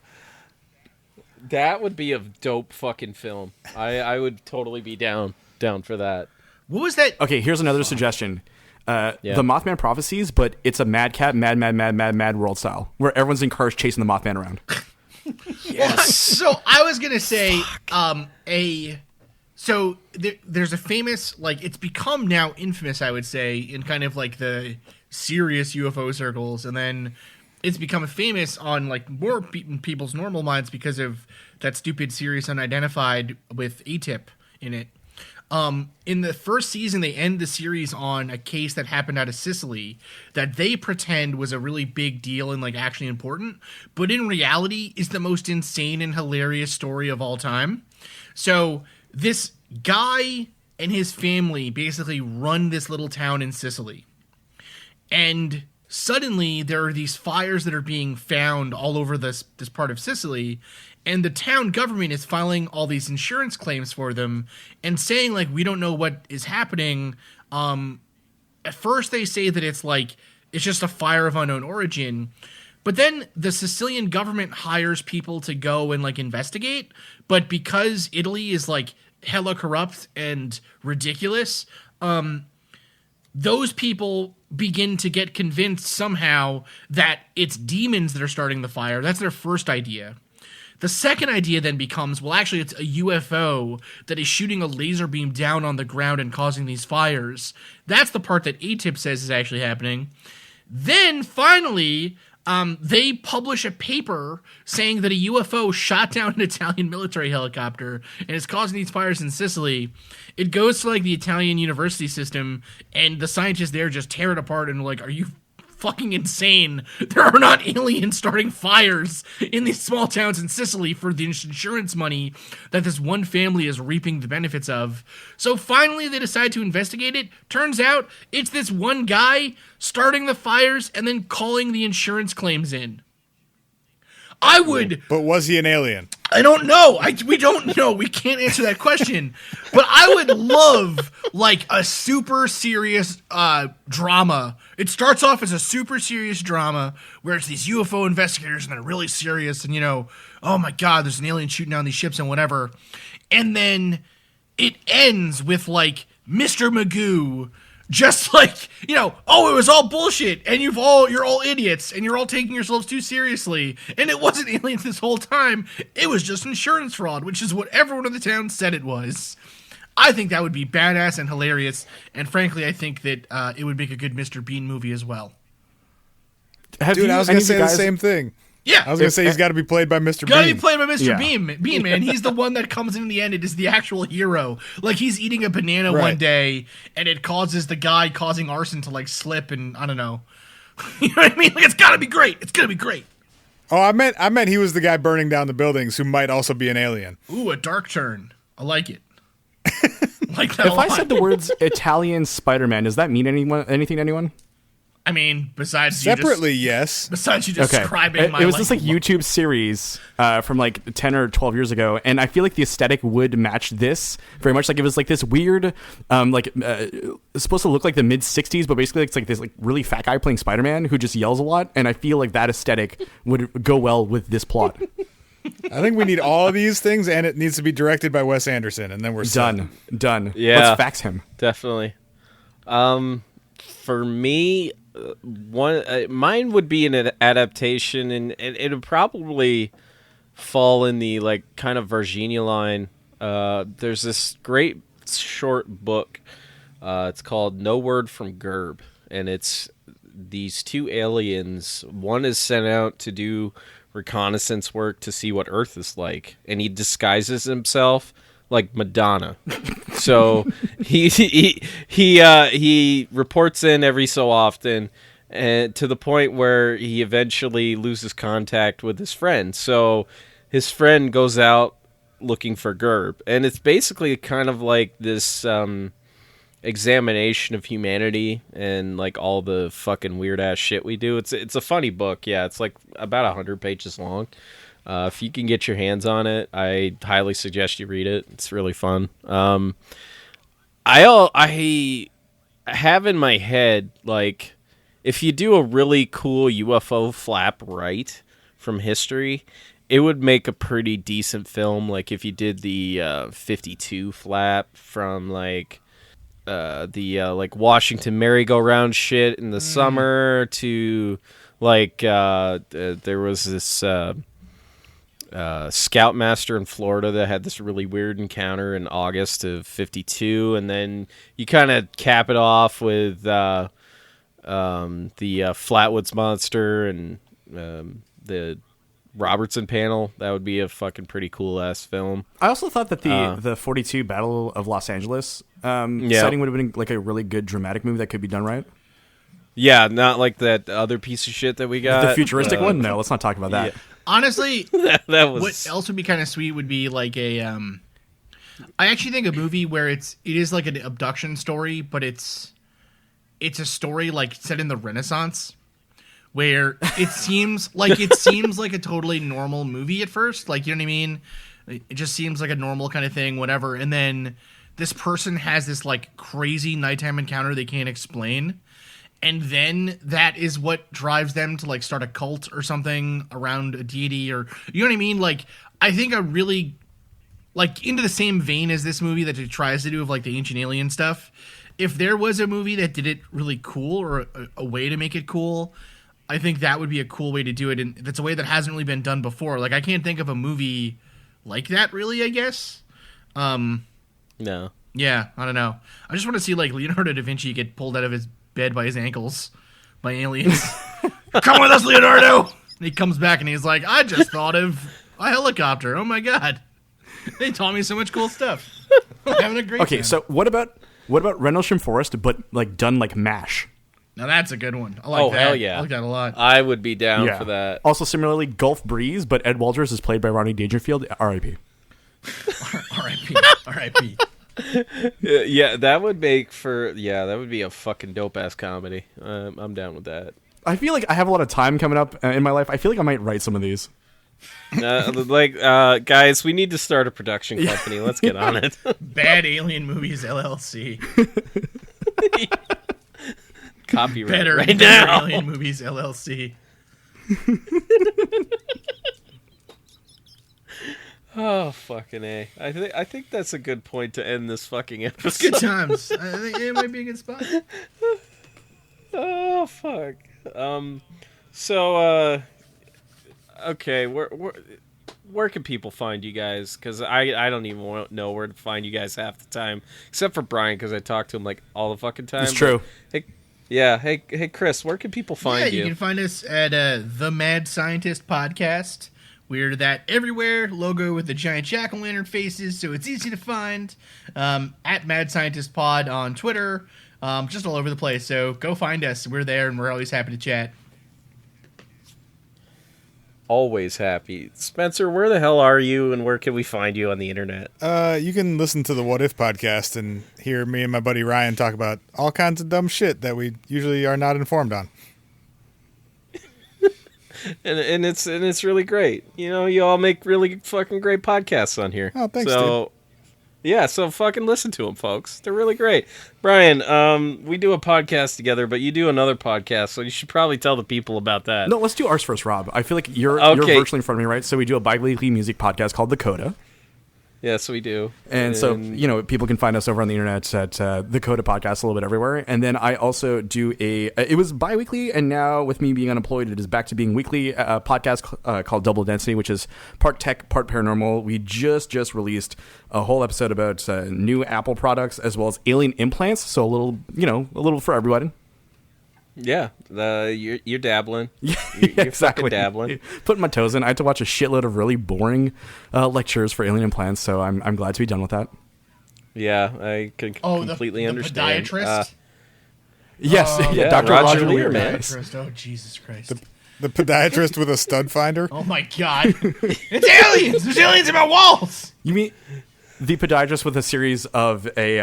That would be a dope fucking film. I would totally be down for that. What was that? Okay, here's another suggestion. The Mothman Prophecies, but it's a Mad Cat, Mad World style, where everyone's in cars chasing the Mothman around. Yes. So I was gonna say, there's a famous, like, it's become now infamous, I would say, in kind of like the serious UFO circles, and then it's become famous on like more people's normal minds because of that stupid series Unidentified with A-Tip in it. In the first season, they end the series on a case that happened out of Sicily that they pretend was a really big deal and like actually important, but in reality is the most insane and hilarious story of all time. So this guy and his family basically run this little town in Sicily, and suddenly there are these fires that are being found all over this part of Sicily, and the town government is filing all these insurance claims for them and saying, like, we don't know what is happening. At first they say that it's just a fire of unknown origin, but then the Sicilian government hires people to go and like investigate, but because Italy is like hella corrupt and ridiculous, those people begin to get convinced somehow that it's demons that are starting the fire. That's their first idea. The second idea then becomes, well, actually, it's a UFO that is shooting a laser beam down on the ground and causing these fires. That's the part that A-Tip says is actually happening. Then, finally, they publish a paper saying that a UFO shot down an Italian military helicopter and is causing these fires in Sicily. It goes to, like, the Italian university system, and the scientists there just tear it apart and are like, are you fucking insane? There are not aliens starting fires in these small towns in Sicily for the insurance money that this one family is reaping the benefits of. So finally they decide to investigate it. Turns out it's this one guy starting the fires and then calling the insurance claims in. I would... But was he an alien? I don't know. We don't know. We can't answer that question. But I would love, like, a super serious drama. It starts off as a super serious drama where it's these UFO investigators and they're really serious and, oh my God, there's an alien shooting down these ships and whatever. And then it ends with, like, Mr. Magoo just like, oh, it was all bullshit, and you're all idiots, and you're all taking yourselves too seriously, and it wasn't aliens this whole time, it was just insurance fraud, which is what everyone in the town said it was. I think that would be badass and hilarious, and frankly, I think that it would make a good Mr. Bean movie as well. Dude, I was going to say the same thing. Yeah. I was going to say he's got to be played by Mr. Bean. Got to be played by Mr. Yeah. Bean, man. He's the one that comes in the end. It is the actual hero. Like, he's eating a banana one day, and it causes the guy causing arson to, like, slip, and I don't know. You know what I mean? Like, it's got to be great. It's going to be great. Oh, I meant he was the guy burning down the buildings who might also be an alien. Ooh, a dark turn. I like it. Like that If a I lot. said the words Italian Spider-Man, does that mean anything to anyone? I mean, besides Separately, you yes. describing my it was this like life. YouTube series from like 10 or 12 years ago, and I feel like the aesthetic would match this very much. Like it was like this weird it's supposed to look like the mid 60s, but basically it's like this like really fat guy playing Spider-Man who just yells a lot, and I feel like that aesthetic would go well with this plot. I think we need all of these things, and it needs to be directed by Wes Anderson, and then we're Done. Yeah. Let's fax him. Definitely. For me, mine would be an adaptation, and it would probably fall in the like kind of Virginia line. There's this great short book. It's called No Word from Gerb, and it's these two aliens. One is sent out to do reconnaissance work to see what Earth is like, and he disguises himself like Madonna. So he reports in every so often, and to the point where he eventually loses contact with his friend. So his friend goes out looking for Gerb, and it's basically kind of like this examination of humanity and like all the fucking weird ass shit we do. It's a funny book. Yeah, it's like about 100 pages long. If you can get your hands on it, I highly suggest you read it. It's really fun. I have in my head, like, if you do a really cool UFO flap right from history, it would make a pretty decent film. Like if you did the 52 flap from like like Washington merry-go-round shit in the summer to like there was this Scoutmaster in Florida that had this really weird encounter in August of 52, and then you kind of cap it off with the Flatwoods Monster and the Robertson panel. That would be a fucking pretty cool ass film. I also thought that the 42 Battle of Los Angeles setting would have been like a really good dramatic movie that could be done right. Yeah, not like that other piece of shit that we got. The futuristic one? No, let's not talk about that. Yeah. Honestly, that was... what else would be kind of sweet would be like a I actually think a movie where it is like an abduction story, but it's a story like set in the Renaissance, where it seems like a totally normal movie at first, like, you know what I mean? It just seems like a normal kind of thing, whatever, and then this person has this like crazy nighttime encounter they can't explain. And then that is what drives them to like start a cult or something around a deity, or you know what I mean? Like, I think a really like into the same vein as this movie that it tries to do of like the ancient alien stuff. If there was a movie that did it really cool, or a way to make it cool, I think that would be a cool way to do it. And that's a way that hasn't really been done before. Like, I can't think of a movie like that really, I guess. No. Yeah, I don't know. I just want to see like Leonardo da Vinci get pulled out of his bed by his ankles by aliens. Come with us, Leonardo! And he comes back and he's like, I just thought of a helicopter. Oh my god. They taught me so much cool stuff. I'm having a great time. So what about Rendlesham Forest, but like done like MASH? Now that's a good one. I like that. Hell yeah. I like that a lot. I would be down for that. Also, similarly, Gulf Breeze, but Ed Walters is played by Rodney Dangerfield. R.I.P. R.I.P. R.I.P. Yeah, that would make for... Yeah, that would be a fucking dope-ass comedy. I'm down with that. I feel like I have a lot of time coming up in my life. I feel like I might write some of these. Guys, we need to start a production company. Let's get on it. Bad Alien Movies, LLC. Copyright Better right now. Alien Movies, LLC. Oh, fucking A. I think that's a good point to end this fucking episode. Good times. I think it might be a good spot. Oh, fuck. So, okay, where can people find you guys? Because I don't even know where to find you guys half the time, except for Brian, because I talk to him like all the fucking time. It's true. Hey, Chris, where can people find you? You can find us at the Mad Scientist Podcast. We're that everywhere logo with the giant jack-o'-lantern faces, so it's easy to find. At Mad Scientist Pod on Twitter, just all over the place. So go find us. We're there, and we're always happy to chat. Always happy. Spencer, where the hell are you, and where can we find you on the internet? You can listen to the What If podcast and hear me and my buddy Ryan talk about all kinds of dumb shit that we usually are not informed on. and it's really great. You know, you all make really fucking great podcasts on here. Oh, thanks, dude. Yeah, so fucking listen to them, folks. They're really great. Brian, we do a podcast together, but you do another podcast, so you should probably tell the people about that. No, let's do ours first, Rob. I feel like you're virtually in front of me, right? So we do a bi-weekly music podcast called The Coda. Yes, we do. And so, you know, people can find us over on the internet at The Coda Podcast a little bit everywhere. And then I also do it was bi-weekly, and now with me being unemployed, it is back to being weekly, podcast called Double Density, which is part tech, part paranormal. We just released a whole episode about new Apple products as well as alien implants. So a little for everybody. Yeah, you're dabbling. Yeah, You're exactly. fucking dabbling. Putting my toes in. I had to watch a shitload of really boring lectures for alien implants, so I'm glad to be done with that. Yeah, I can completely the understand. Podiatrist? Yes, yeah, Dr. Roger Roger Lear, Lear, man. Podiatrist. Oh, Jesus Christ. The podiatrist with a stud finder. Oh, my God. It's aliens! There's aliens in my walls! You mean the podiatrist with a series of a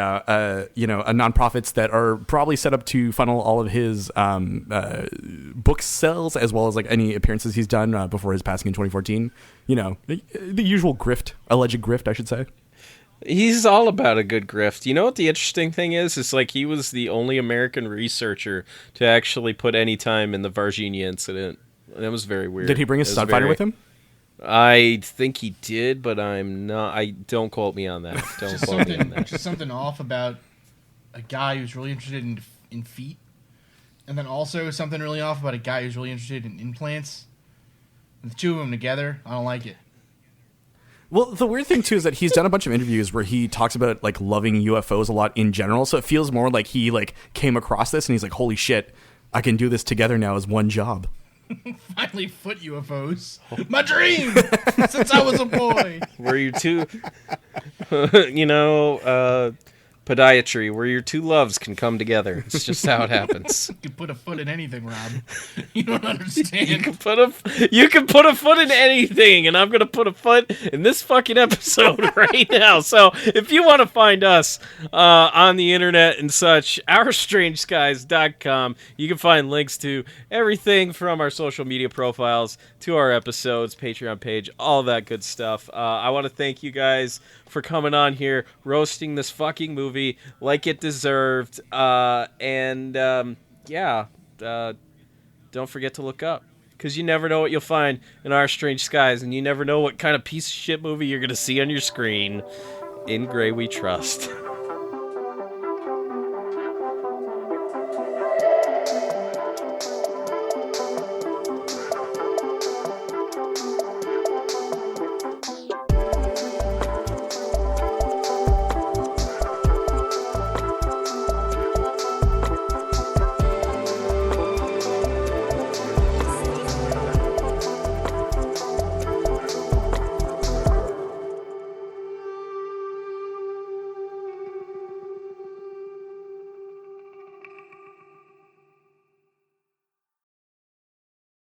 nonprofits that are probably set up to funnel all of his book sales as well as like any appearances he's done before his passing in 2014. You know, the usual grift, alleged grift, I should say. He's all about a good grift. You know what the interesting thing is? It's like he was the only American researcher to actually put any time in the Varginha incident. That was very weird. Did he bring his stud finder with him? I think he did, but I'm not. Don't quote me on that. Don't quote me on that. Just something off about a guy who's really interested in feet, and then also something really off about a guy who's really interested in implants. And the two of them together, I don't like it. Well, the weird thing too is that he's done a bunch of interviews where he talks about like loving UFOs a lot in general. So it feels more like he like came across this and he's like, "Holy shit, I can do this together now as one job." Finally, foot UFOs. My dream since I was a boy. Were you two, podiatry, where your two loves can come together. It's just how it happens. You can put a foot in anything, Rob. You don't understand. You can put a foot in anything, and I'm gonna put a foot in this fucking episode right now. So if you want to find us on the internet and such, OurStrangeSkies.com, you can find links to everything from our social media profiles to our episodes, Patreon page, all that good stuff. I want to thank you guys for coming on here, roasting this fucking movie like it deserved. Don't forget to look up, because you never know what you'll find in Our Strange Skies, and you never know what kind of piece of shit movie you're going to see on your screen. In Grey We Trust.